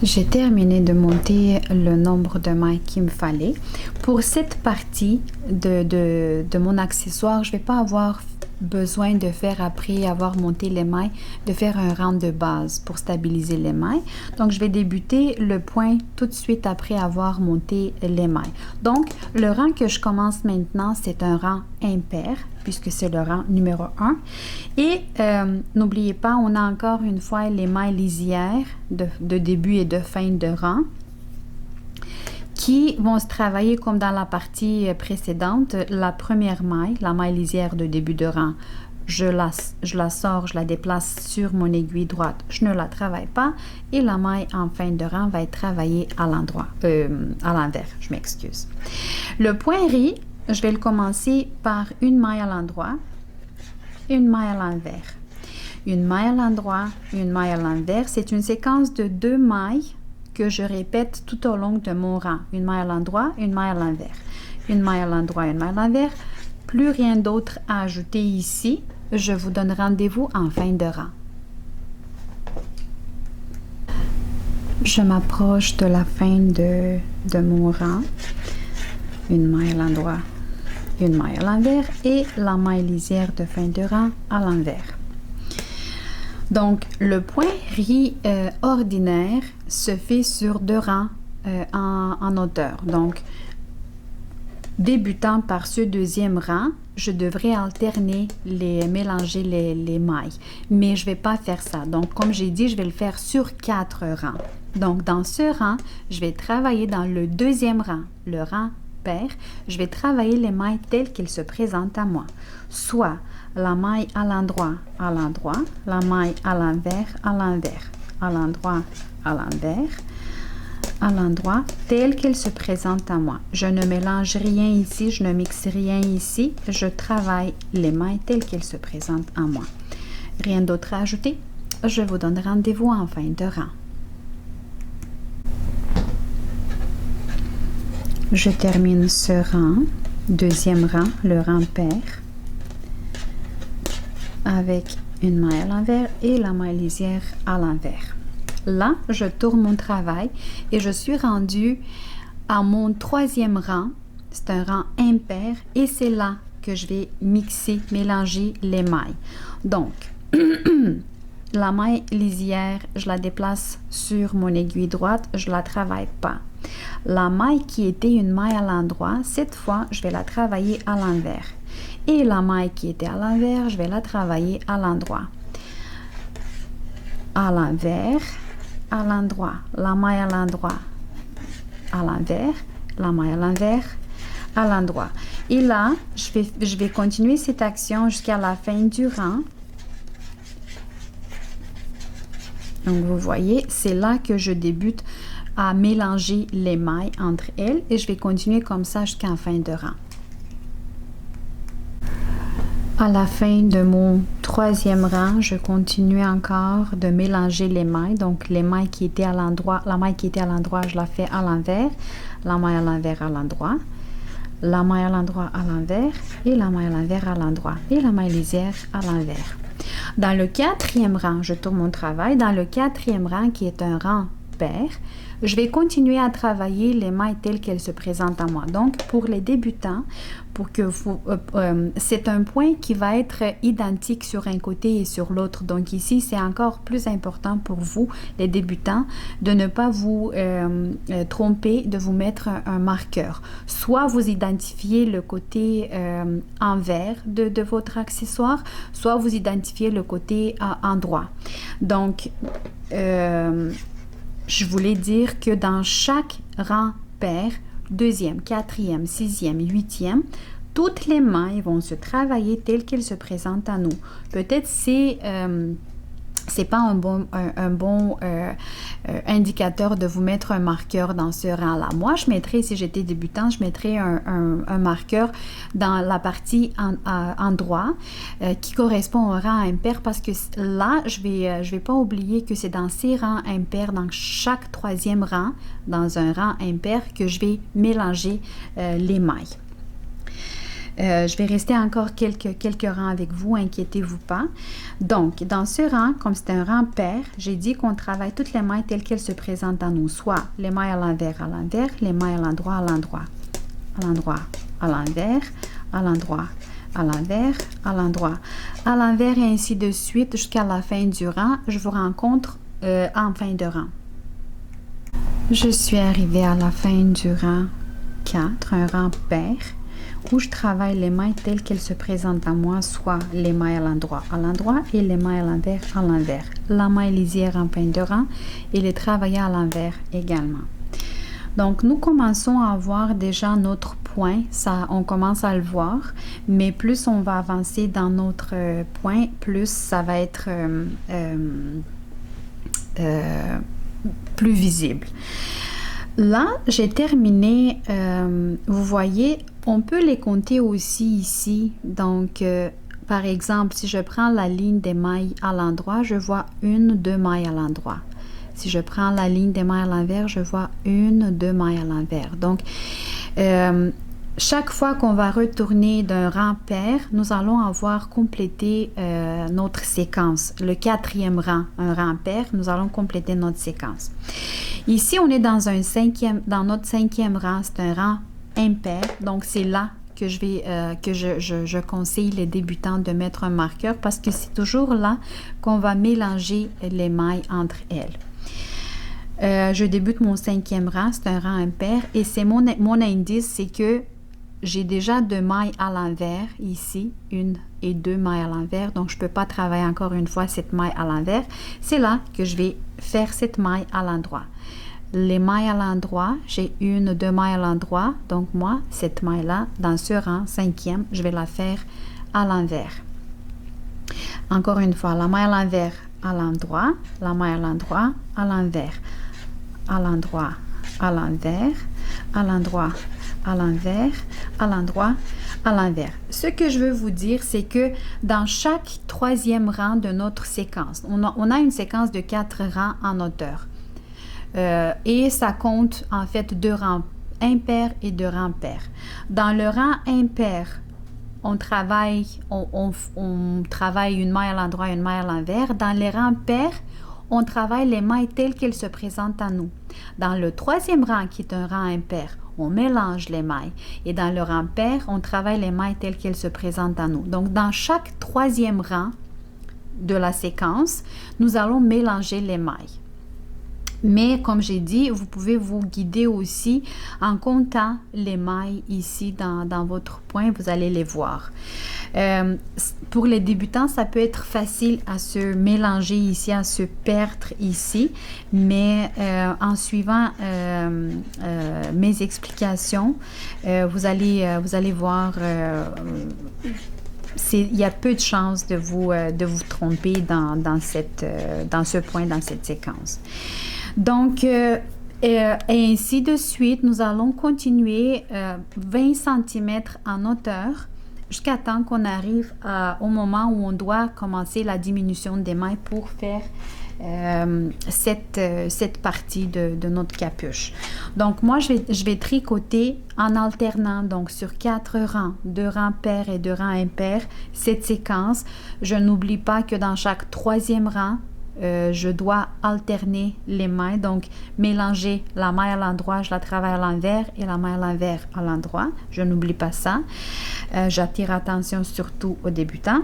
J'ai terminé de monter le nombre de mailles qu'il me fallait. Pour cette partie de mon accessoire, je ne vais pas avoir besoin de faire, après avoir monté les mailles, de faire un rang de base pour stabiliser les mailles. Donc, je vais débuter le point tout de suite après avoir monté les mailles. Donc, le rang que je commence maintenant, c'est un rang impair, puisque c'est le rang numéro 1. Et n'oubliez pas, on a encore une fois les mailles lisières de début et de fin de rang, qui vont se travailler comme dans la partie précédente. La première maille, la maille lisière de début de rang, je la sors, je la déplace sur mon aiguille droite, je ne la travaille pas, et la maille en fin de rang va être travaillée à l'envers, je m'excuse. Le point riz, je vais le commencer par une maille à l'endroit, une maille à l'envers, une maille à l'endroit, une maille à l'envers. C'est une séquence de 2 mailles que je répète tout au long de mon rang. Une maille à l'endroit, une maille à l'envers. Une maille à l'endroit, une maille à l'envers. Plus rien d'autre à ajouter ici. Je vous donne rendez-vous en fin de rang. Je m'approche de la fin de mon rang. Une maille à l'endroit, une maille à l'envers et la maille lisière de fin de rang à l'envers. Donc, le point riz ordinaire se fait sur 2 rangs en hauteur. Donc, débutant par ce 2e rang, je devrais alterner, mélanger les mailles. Mais je ne vais pas faire ça. Donc, comme j'ai dit, je vais le faire sur 4 rangs. Donc, dans ce rang, je vais travailler dans le 2e rang, le rang pair. Je vais travailler les mailles telles qu'elles se présentent à moi. Soit la maille à l'endroit, la maille à l'envers, à l'endroit, à l'endroit, telle qu'elle se présente à moi. Je ne mélange rien ici, je ne mixe rien ici, je travaille les mailles telles qu'elles se présentent à moi. Rien d'autre à ajouter? je vous donne rendez-vous en fin de rang. Je termine ce rang, deuxième rang, le rang pair, avec une maille à l'envers et la maille lisière à l'envers. Là, je tourne mon travail et je suis rendue à mon troisième rang. C'est un rang impair et c'est là que je vais mélanger les mailles. Donc, la maille lisière, je la déplace sur mon aiguille droite, je la travaille pas. La maille qui était une maille à l'endroit, cette fois, je vais la travailler à l'envers. Et la maille qui était à l'envers, je vais la travailler à l'endroit. À l'envers, à l'endroit, la maille à l'endroit, à l'envers, la maille à l'envers, à l'endroit. Et là, je vais continuer cette action jusqu'à la fin du rang. Donc, vous voyez, c'est là que je débute à mélanger les mailles entre elles et je vais continuer comme ça jusqu'à la fin de rang. À la fin de mon troisième rang, je continue encore de mélanger les mailles. Donc, les mailles qui étaient à l'endroit, la maille qui était à l'endroit, je la fais à l'envers, la maille à l'envers à l'endroit, la maille à l'endroit à l'envers et la maille à l'envers à l'endroit et la maille lisière à l'envers. Dans le quatrième rang, je tourne mon travail. Dans le quatrième rang, qui est un rang pair, je vais continuer à travailler les mailles telles qu'elles se présentent à moi. Donc, pour les débutants, pour que vous, c'est un point qui va être identique sur un côté et sur l'autre. Donc ici, c'est encore plus important pour vous, les débutants, de ne pas vous tromper, de vous mettre un marqueur. Soit vous identifiez le côté envers de votre accessoire, soit vous identifiez le côté endroit. Donc, je voulais dire que dans chaque rang pair, deuxième, quatrième, sixième, huitième, toutes les mailles vont se travailler telles qu'elles se présentent à nous. Peut-être c'est pas un bon indicateur de vous mettre un marqueur dans ce rang-là. Moi, je mettrais, si j'étais débutant, je mettrais un marqueur dans la partie endroit qui correspond au rang impair parce que là, je vais pas oublier que c'est dans ces rangs impairs, dans chaque troisième rang, dans un rang impair, que je vais mélanger les mailles. Je vais rester encore quelques rangs avec vous, inquiétez-vous pas. Donc, dans ce rang, comme c'est un rang pair, j'ai dit qu'on travaille toutes les mailles telles qu'elles se présentent à nous, soit les mailles à l'envers, les mailles à l'endroit, à l'endroit, à l'endroit, à l'envers, à l'endroit, à l'envers, à l'endroit, à l'envers et ainsi de suite jusqu'à la fin du rang. Je vous rencontre en fin de rang. Je suis arrivée à la fin du rang 4, un rang pair, où je travaille les mailles telles qu'elles se présentent à moi, soit les mailles à l'endroit et les mailles à l'envers à l'envers. La maille lisière en fin de rang et les travailler à l'envers également. Donc, nous commençons à voir déjà notre point, ça, on commence à le voir, mais plus on va avancer dans notre point, plus ça va être plus visible. Là, j'ai terminé, vous voyez, on peut les compter aussi ici. Donc, par exemple, si je prends la ligne des mailles à l'endroit, je vois 1, 2 mailles à l'endroit. Si je prends la ligne des mailles à l'envers, je vois 1, 2 mailles à l'envers. Donc, chaque fois qu'on va retourner d'un rang pair, nous allons avoir complété notre séquence. Le quatrième rang, un rang pair, nous allons compléter notre séquence. Ici, on est dans notre cinquième rang, c'est un rang impair. Donc, c'est là que je conseille les débutants de mettre un marqueur parce que c'est toujours là qu'on va mélanger les mailles entre elles. Je débute mon cinquième rang, c'est un rang impair et c'est mon indice, c'est que j'ai déjà 2 mailles à l'envers ici, 1 et 2 mailles à l'envers, donc je ne peux pas travailler encore une fois cette maille à l'envers. C'est là que je vais faire cette maille à l'endroit. Les mailles à l'endroit, j'ai 1, 2 mailles à l'endroit, donc moi, cette maille-là, dans ce rang, cinquième, je vais la faire à l'envers. Encore une fois, la maille à l'envers, à l'endroit, la maille à l'endroit, à l'envers, à l'endroit, à l'envers, à l'endroit, à l'envers, à l'endroit, à l'envers. Ce que je veux vous dire, c'est que dans chaque troisième rang de notre séquence, on a une séquence de 4 rangs en hauteur. Et ça compte en fait 2 rangs impairs et 2 rangs pairs. Dans le rang impair, on travaille une maille à l'endroit, une maille à l'envers. Dans les rangs pairs, on travaille les mailles telles qu'elles se présentent à nous. Dans le troisième rang, qui est un rang impair, on mélange les mailles. Et dans le rang pair, on travaille les mailles telles qu'elles se présentent à nous. Donc, dans chaque troisième rang de la séquence, nous allons mélanger les mailles. Mais comme j'ai dit, vous pouvez vous guider aussi en comptant les mailles ici dans votre point, vous allez les voir. Pour les débutants, ça peut être facile à se mélanger ici, à se perdre ici, mais en suivant mes explications, vous allez voir, il y a peu de chances de vous tromper dans ce point, dans cette séquence. Donc, et ainsi de suite, nous allons continuer 20 cm en hauteur jusqu'à temps qu'on arrive au moment où on doit commencer la diminution des mailles pour faire cette partie de notre capuche. Donc, moi, je vais tricoter en alternant, donc sur 4 rangs, 2 rangs pairs et 2 rangs impairs, cette séquence. Je n'oublie pas que dans chaque troisième rang, je dois alterner les mailles, donc mélanger la maille à l'endroit, je la travaille à l'envers et la maille à l'envers à l'endroit. Je n'oublie pas ça. J'attire attention surtout aux débutants.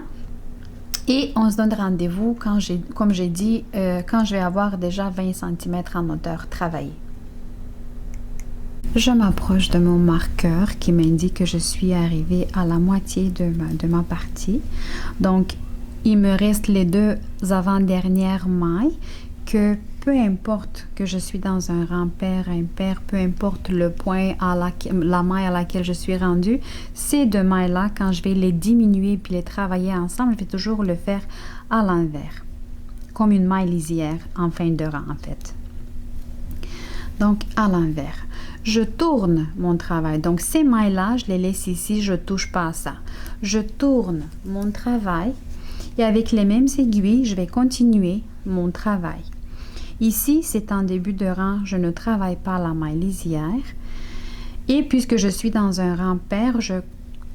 Et on se donne rendez-vous, comme j'ai dit, quand je vais avoir déjà 20 cm en hauteur travaillée. Je m'approche de mon marqueur qui m'indique que je suis arrivée à la moitié de ma partie. Donc, il me reste les 2 avant-dernières mailles que peu importe que je suis dans un rang pair, impair, peu importe le point la maille à laquelle je suis rendue, ces 2 mailles-là, quand je vais les diminuer puis les travailler ensemble, je vais toujours le faire à l'envers, comme une maille lisière en fin de rang en fait. Donc à l'envers. Je tourne mon travail. Donc ces mailles-là, je les laisse ici, je ne touche pas à ça. Je tourne mon travail. Et avec les mêmes aiguilles, je vais continuer mon travail. Ici, c'est en début de rang, je ne travaille pas la maille lisière. Et puisque je suis dans un rang pair, je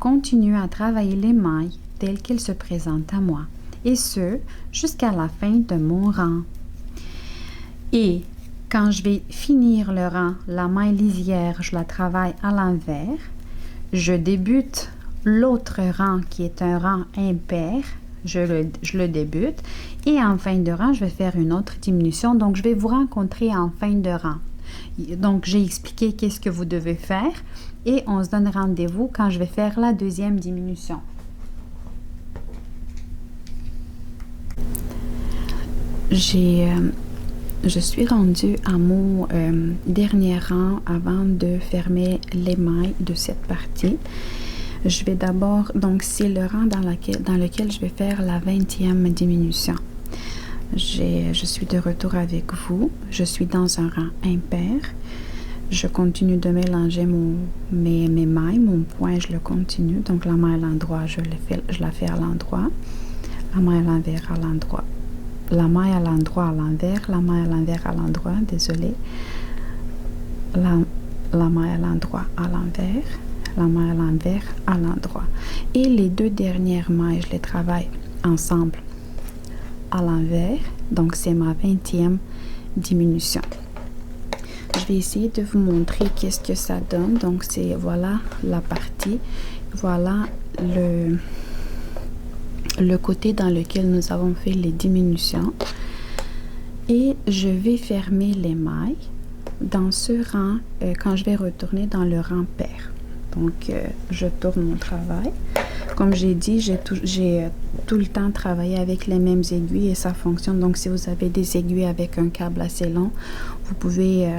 continue à travailler les mailles telles qu'elles se présentent à moi. Et ce, jusqu'à la fin de mon rang. Et quand je vais finir le rang, la maille lisière, je la travaille à l'envers. Je débute l'autre rang qui est un rang impair. Je le débute et en fin de rang, je vais faire une autre diminution. Donc, je vais vous rencontrer en fin de rang. Donc, j'ai expliqué qu'est-ce que vous devez faire et on se donne rendez-vous quand je vais faire la deuxième diminution. Je suis rendue à mon dernier rang avant de fermer les mailles de cette partie. Je vais d'abord, donc c'est le rang dans lequel je vais faire la 20e diminution. Je suis de retour avec vous. Je suis dans un rang impair. Je continue de mélanger mes mailles. Mon point, je le continue. Donc la maille à l'endroit, je la fais à l'endroit. La maille à l'envers à l'endroit. La maille à l'endroit à l'envers. La maille à l'envers à l'endroit. Désolée. La maille à l'endroit à l'envers. La maille à l'envers à l'endroit. Et les 2 dernières mailles, je les travaille ensemble à l'envers. Donc, c'est ma 20e diminution. Je vais essayer de vous montrer qu'est-ce que ça donne. Donc, voilà la partie. Voilà le côté dans lequel nous avons fait les diminutions. Et je vais fermer les mailles dans ce rang quand je vais retourner dans le rang pair. Donc, je tourne mon travail. Comme j'ai dit, j'ai tout le temps travaillé avec les mêmes aiguilles et ça fonctionne. Donc, si vous avez des aiguilles avec un câble assez long, vous pouvez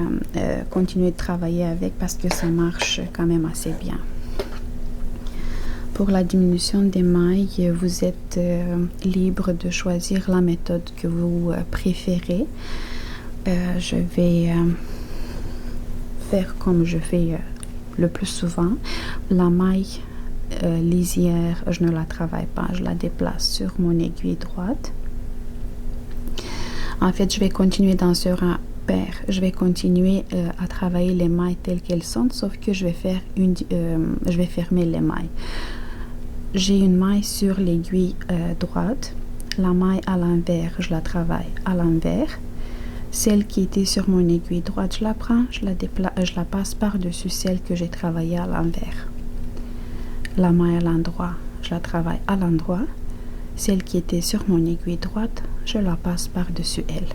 continuer de travailler avec parce que ça marche quand même assez bien. Pour la diminution des mailles, vous êtes libre de choisir la méthode que vous préférez. Je vais faire comme je fais le plus souvent. La maille lisière, je ne la travaille pas, je la déplace sur mon aiguille droite. En fait, je vais continuer dans ce rang pair. Je vais continuer à travailler les mailles telles qu'elles sont, sauf que je vais fermer les mailles. J'ai une maille sur l'aiguille droite. La maille à l'envers, je la travaille à l'envers. Celle qui était sur mon aiguille droite, je la prends, je la passe par-dessus celle que j'ai travaillée à l'envers. La maille à l'endroit, je la travaille à l'endroit. Celle qui était sur mon aiguille droite, je la passe par-dessus elle.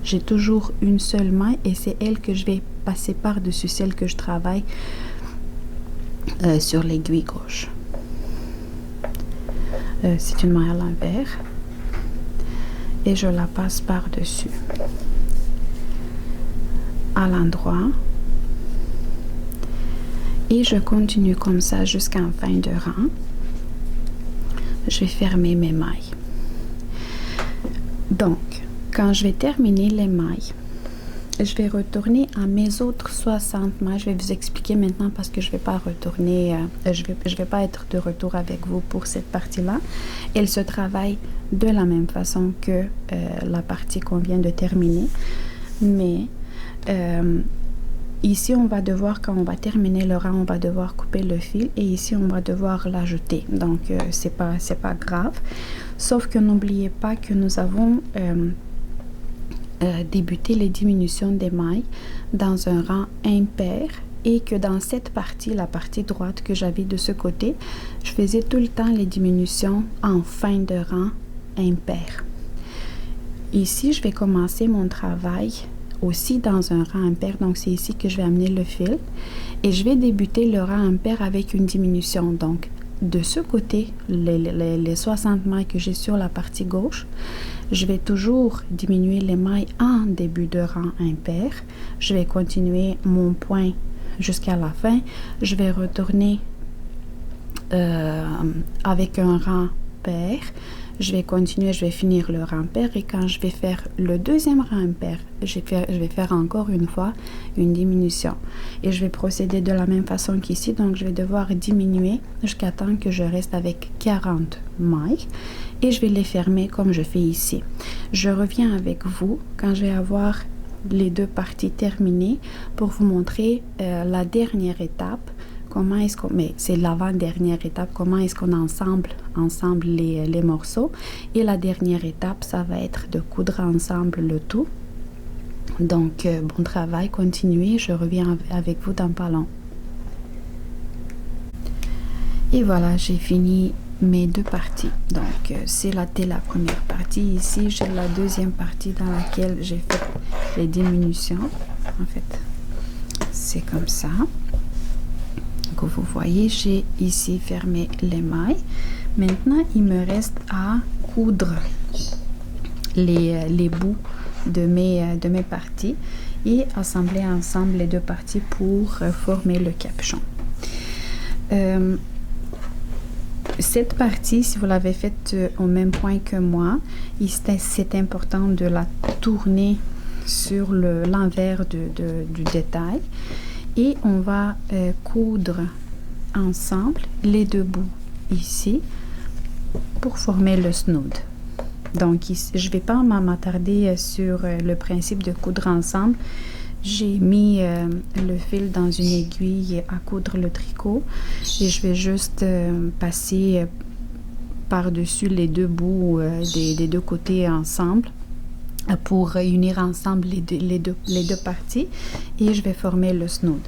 J'ai toujours une seule maille et c'est elle que je vais passer par-dessus celle que je travaille sur l'aiguille gauche. C'est une maille à l'envers et je la passe par-dessus. À l'endroit. Et je continue comme ça jusqu'en fin de rang. Je vais fermer mes mailles. Donc, quand je vais terminer les mailles, je vais retourner à mes autres 60 mailles. Je vais vous expliquer maintenant parce que je vais pas retourner, je vais pas être de retour avec vous pour cette partie-là. Elle se travaille de la même façon que la partie qu'on vient de terminer. Mais ici, on va devoir, quand on va terminer le rang, on va devoir couper le fil et ici, on va devoir l'ajouter. Donc, c'est pas grave. Sauf que n'oubliez pas que nous avons débuté les diminutions des mailles dans un rang impair et que dans cette partie, la partie droite que j'avais de ce côté, je faisais tout le temps les diminutions en fin de rang impair. Ici, je vais commencer mon travail aussi dans un rang impair, donc c'est ici que je vais amener le fil et je vais débuter le rang impair avec une diminution. Donc de ce côté, les 60 mailles que j'ai sur la partie gauche, je vais toujours diminuer les mailles en début de rang impair. Je vais continuer mon point jusqu'à la fin. Je vais retourner avec un rang pair. Je vais continuer, je vais finir le rang pair et quand je vais faire le deuxième rang impair, je vais faire encore une fois une diminution. Et je vais procéder de la même façon qu'ici, donc je vais devoir diminuer jusqu'à temps que je reste avec 40 mailles et je vais les fermer comme je fais ici. Je reviens avec vous quand je vais avoir les deux parties terminées pour vous montrer la dernière étape. Comment est-ce qu'on, mais c'est l'avant-dernière étape, comment est-ce qu'on ensemble les morceaux. Et la dernière étape, ça va être de coudre ensemble le tout. Donc, bon travail, continuez, je reviens avec vous dans pas long. Et voilà, j'ai fini mes deux parties. Donc, c'est la première partie. Ici, j'ai la deuxième partie dans laquelle j'ai fait les diminutions. En fait, c'est comme ça. Que vous voyez, j'ai ici fermé les mailles. Maintenant, il me reste à coudre les bouts de mes parties et assembler ensemble les deux parties pour former le capuchon. Cette partie, si vous l'avez faite au même point que moi, c'est important de la tourner sur l'envers du détail. Et on va coudre ensemble les deux bouts ici pour former le snood. Donc, ici, je ne vais pas m'attarder sur le principe de coudre ensemble. J'ai mis le fil dans une aiguille à coudre le tricot et je vais juste passer par-dessus les deux bouts des deux côtés ensemble pour unir ensemble les deux parties et je vais former le snood.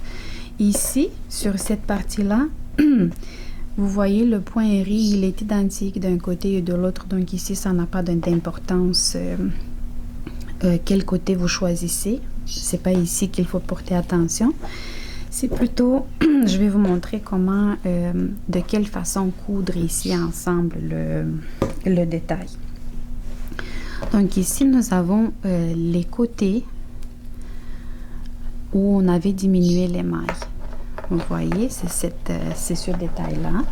Ici, sur cette partie-là, vous voyez le point aiguille, il est identique d'un côté et de l'autre, donc ici, ça n'a pas d'importance quel côté vous choisissez. C'est pas ici qu'il faut porter attention. C'est plutôt, je vais vous montrer comment, de quelle façon coudre ici ensemble le détail. Donc ici, nous avons les côtés où on avait diminué les mailles. Vous voyez, c'est ce détail-là.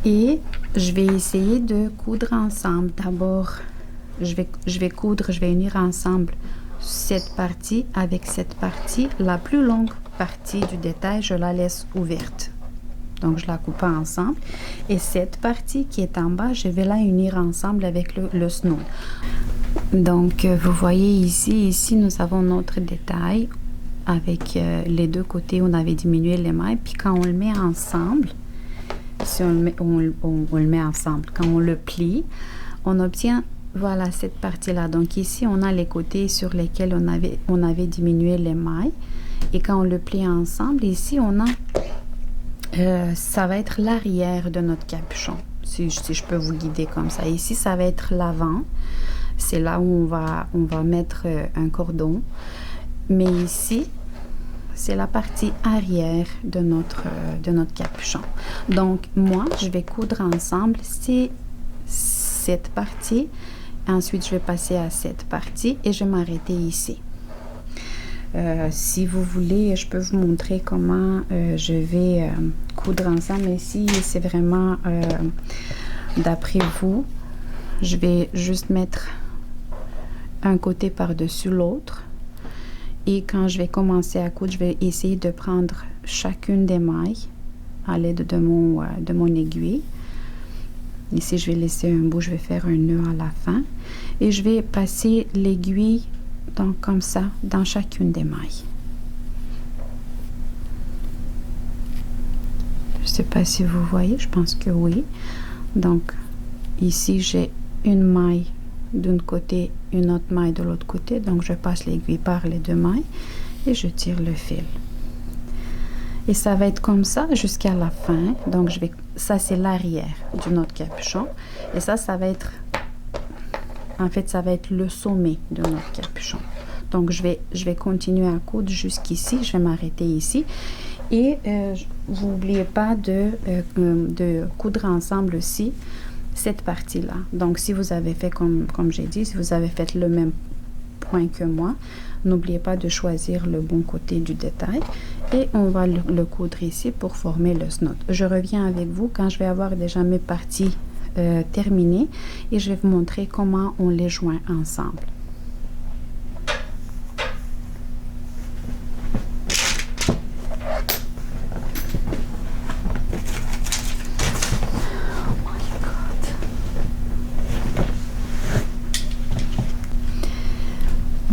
Et je vais essayer de coudre ensemble. D'abord, je vais unir ensemble cette partie avec cette partie. La plus longue partie du détail, je la laisse ouverte. Donc, je la coupe pas ensemble. Et cette partie qui est en bas, je vais la unir ensemble avec le snood. Donc, vous voyez ici, nous avons notre détail avec les deux côtés. On avait diminué les mailles. Puis, quand on le met ensemble, si on le met ensemble, quand on le plie, on obtient, voilà, cette partie-là. Donc, ici, on a les côtés sur lesquels on avait diminué les mailles. Et quand on le plie ensemble, ici, on a... ça va être l'arrière de notre capuchon, si je peux vous guider comme ça. Ici, ça va être l'avant. C'est là où on va mettre un cordon. Mais ici, c'est la partie arrière de notre capuchon. Donc, moi, je vais coudre ensemble cette partie. Ensuite, je vais passer à cette partie et je vais m'arrêter ici. Si vous voulez, je peux vous montrer comment je vais coudre ensemble. Ici, c'est vraiment d'après vous. Je vais juste mettre un côté par-dessus l'autre. Et quand je vais commencer à coudre, je vais essayer de prendre chacune des mailles à l'aide de mon aiguille. Ici, je vais laisser un bout, je vais faire un nœud à la fin. Et je vais passer l'aiguille donc comme ça dans chacune des mailles. Je ne sais pas si vous voyez, je pense que oui. Donc ici j'ai une maille d'un côté, une autre maille de l'autre côté. Donc je passe l'aiguille par les deux mailles et je tire le fil. Et ça va être comme ça jusqu'à la fin. Donc ça c'est l'arrière de notre capuchon. Et ça va être... En fait, ça va être le sommet de notre capuchon. Donc, je vais continuer à coudre jusqu'ici. Je vais m'arrêter ici. Et vous n'oubliez pas de coudre ensemble aussi cette partie-là. Donc, si vous avez fait, comme j'ai dit, si vous avez fait le même point que moi, n'oubliez pas de choisir le bon côté du détail. Et on va le coudre ici pour former le snood. Je reviens avec vous quand je vais avoir déjà mes parties terminé et je vais vous montrer comment on les joint ensemble.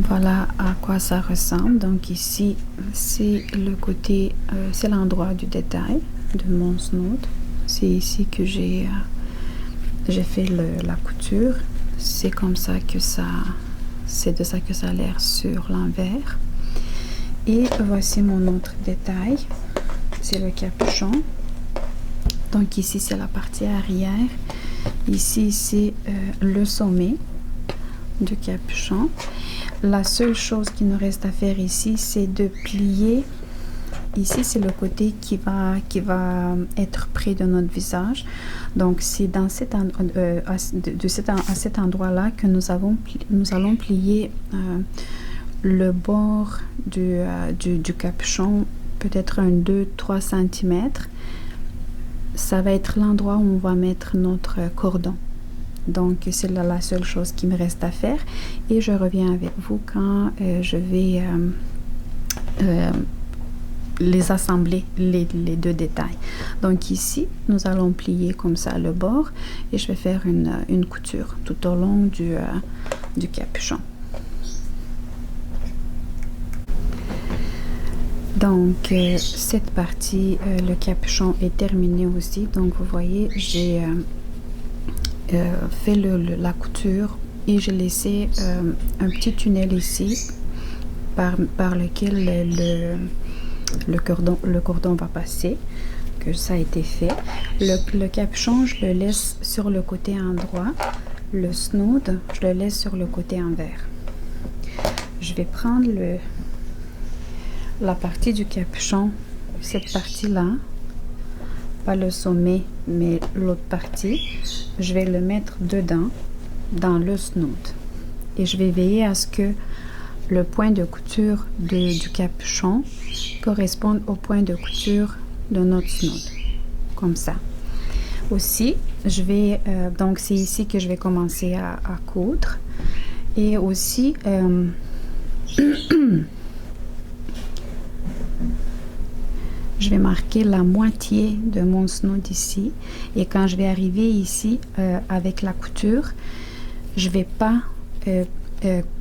Voilà à quoi ça ressemble. Donc ici c'est le côté, c'est l'endroit du détail de mon snood. C'est ici que j'ai fait la couture. C'est comme ça que c'est de ça que ça a l'air sur l'envers. Et voici mon autre détail, c'est le capuchon. Donc ici c'est la partie arrière, ici c'est le sommet du capuchon. La seule chose qui nous reste à faire ici, c'est de plier. Ici, c'est le côté qui va être près de notre visage. Donc, c'est dans à cet endroit-là que nous allons plier le bord du capuchon, peut-être un 2-3 cm. Ça va être l'endroit où on va mettre notre cordon. Donc, c'est la seule chose qui me reste à faire. Et je reviens avec vous quand je vais... les assembler, les deux détails. Donc ici, nous allons plier comme ça le bord et je vais faire une couture tout au long du capuchon. Donc cette partie, le capuchon est terminé aussi. Donc vous voyez, j'ai fait la couture et j'ai laissé un petit tunnel ici par lequel le cordon va passer, que ça a été fait. Le capuchon, je le laisse sur le côté endroit. Le snood, je le laisse sur le côté envers. Je vais prendre la partie du capuchon, cette partie-là, pas le sommet, mais l'autre partie. Je vais le mettre dedans, dans le snood. Et je vais veiller à ce que le point de couture du capuchon corresponde au point de couture de notre snood, comme ça. Aussi, je vais donc c'est ici que je vais commencer à coudre. Et aussi je vais marquer la moitié de mon snood ici. Et quand je vais arriver ici avec la couture, je vais pas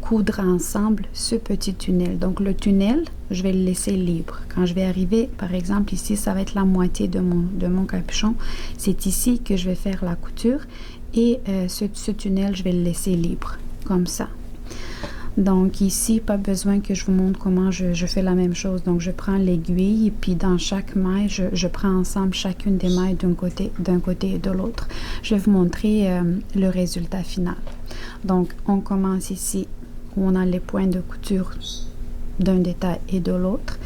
coudre ensemble ce petit tunnel. Donc le tunnel, je vais le laisser libre. Quand je vais arriver, par exemple ici, ça va être la moitié de mon capuchon. C'est ici que je vais faire la couture et ce tunnel, je vais le laisser libre, comme ça. Donc ici, pas besoin que je vous montre comment je fais la même chose. Donc je prends l'aiguille et puis dans chaque maille, je prends ensemble chacune des mailles d'un côté et de l'autre. Je vais vous montrer le résultat final. Donc on commence ici où on a les points de couture d'un détail et de l'autre.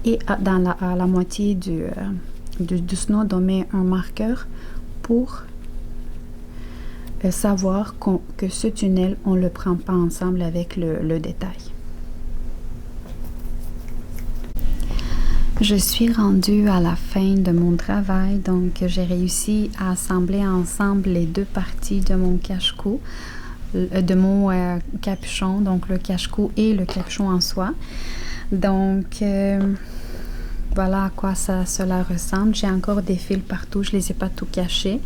Et à la moitié du snood, on met un marqueur pour savoir que ce tunnel, on ne le prend pas ensemble avec le détail. Je suis rendue à la fin de mon travail, donc j'ai réussi à assembler ensemble les deux parties de mon cache-cou, de mon capuchon, donc le cache-cou et le capuchon en soie. Donc voilà à quoi cela ressemble. J'ai encore des fils partout, je ne les ai pas tout cachés.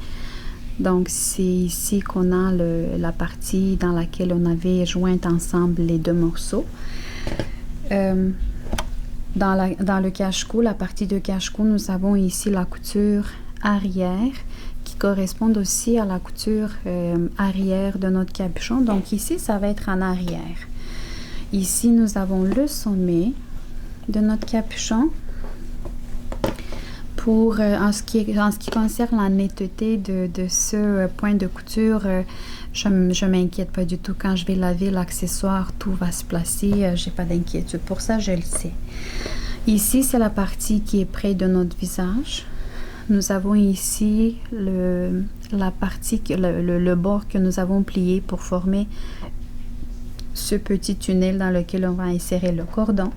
Donc c'est ici qu'on a la partie dans laquelle on avait joint ensemble les deux morceaux. Dans le cache-cou, la partie de cache-cou, nous avons ici la couture arrière qui correspond aussi à la couture arrière de notre capuchon. Donc ici, ça va être en arrière. Ici, nous avons le sommet de notre capuchon. Pour, en ce qui concerne la netteté de ce point de couture, je ne m'inquiète pas du tout. Quand je vais laver l'accessoire, tout va se placer. J'ai pas d'inquiétude. Pour ça, je le sais. Ici, c'est la partie qui est près de notre visage. Nous avons ici la partie, le bord que nous avons plié pour former ce petit tunnel dans lequel on va insérer le cordon.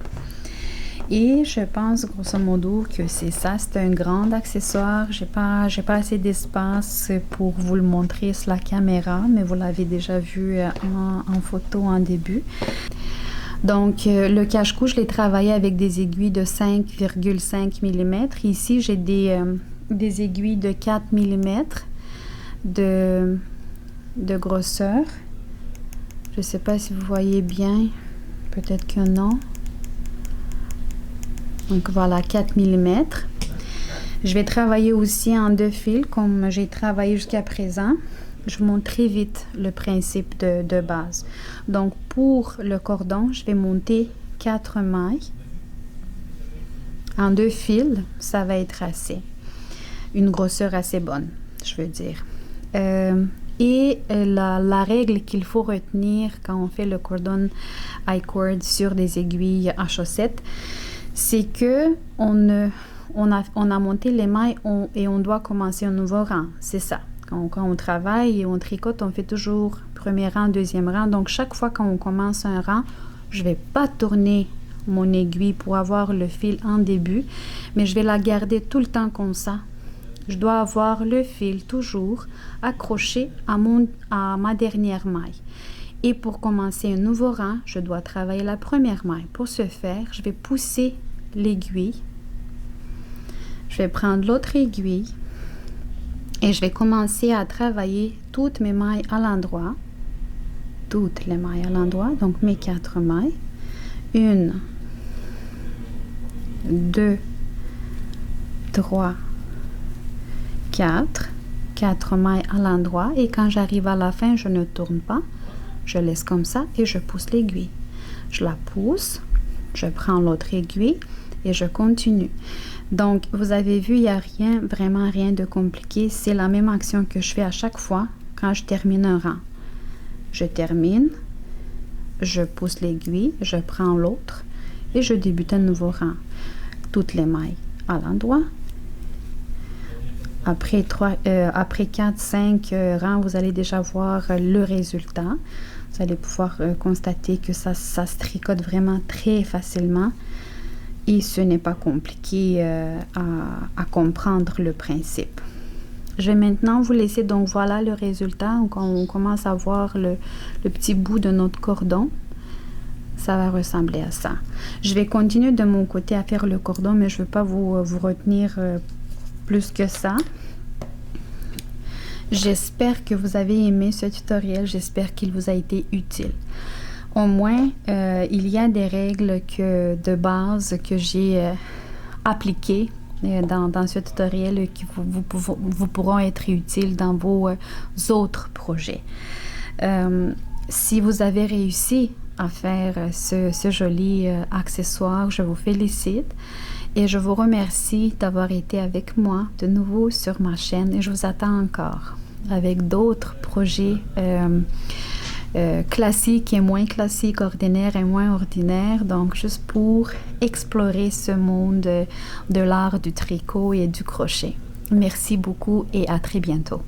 Et je pense grosso modo que c'est ça, c'est un grand accessoire. J'ai pas assez d'espace pour vous le montrer sur la caméra, mais vous l'avez déjà vu en photo en début. Donc le cache-cou, je l'ai travaillé avec des aiguilles de 5,5 mm. Ici, j'ai des aiguilles de 4 mm de grosseur. Je ne sais pas si vous voyez bien, peut-être que non. Donc voilà, 4 mm. Je vais travailler aussi en 2 fils comme j'ai travaillé jusqu'à présent. Je vous montre très vite le principe de base. Donc pour le cordon, je vais monter 4 mailles. En 2 fils, ça va être assez. Une grosseur assez bonne, je veux dire. Et la règle qu'il faut retenir quand on fait le cordon I-cord sur des aiguilles à chaussettes, c'est que on a monté les mailles et on doit commencer un nouveau rang. C'est ça. Quand on travaille et on tricote, on fait toujours premier rang, deuxième rang. Donc, chaque fois qu'on commence un rang, je ne vais pas tourner mon aiguille pour avoir le fil en début, mais je vais la garder tout le temps comme ça. Je dois avoir le fil toujours accroché à ma dernière maille. Et pour commencer un nouveau rang, je dois travailler la première maille. Pour ce faire, je vais pousser l'aiguille. Je vais prendre l'autre aiguille et je vais commencer à travailler toutes mes mailles à l'endroit. Toutes les mailles à l'endroit, donc mes 4 mailles. 1, 2, 3, 4. 4 mailles à l'endroit et quand j'arrive à la fin, je ne tourne pas. Je laisse comme ça et je pousse l'aiguille. Je la pousse, je prends l'autre aiguille et je continue. Donc, vous avez vu, il n'y a vraiment rien de compliqué. C'est la même action que je fais à chaque fois quand je termine un rang. Je termine, je pousse l'aiguille, je prends l'autre et je débute un nouveau rang. Toutes les mailles à l'endroit. Après 4-5 rangs, vous allez déjà voir le résultat. Vous allez pouvoir constater que ça se tricote vraiment très facilement et ce n'est pas compliqué à comprendre le principe. Je vais maintenant vous laisser, donc voilà le résultat. On commence à voir le petit bout de notre cordon. ça va ressembler à ça. Je vais continuer de mon côté à faire le cordon, mais je ne veux pas vous retenir plus que ça. J'espère que vous avez aimé ce tutoriel, j'espère qu'il vous a été utile. Au moins, il y a des règles de base que j'ai appliquées dans ce tutoriel qui vous pourront être utiles dans vos autres projets. Si vous avez réussi à faire ce joli accessoire, je vous félicite et je vous remercie d'avoir été avec moi de nouveau sur ma chaîne et je vous attends encore avec d'autres projets classiques et moins classiques, ordinaires et moins ordinaires, donc juste pour explorer ce monde de l'art du tricot et du crochet. Merci beaucoup et à très bientôt.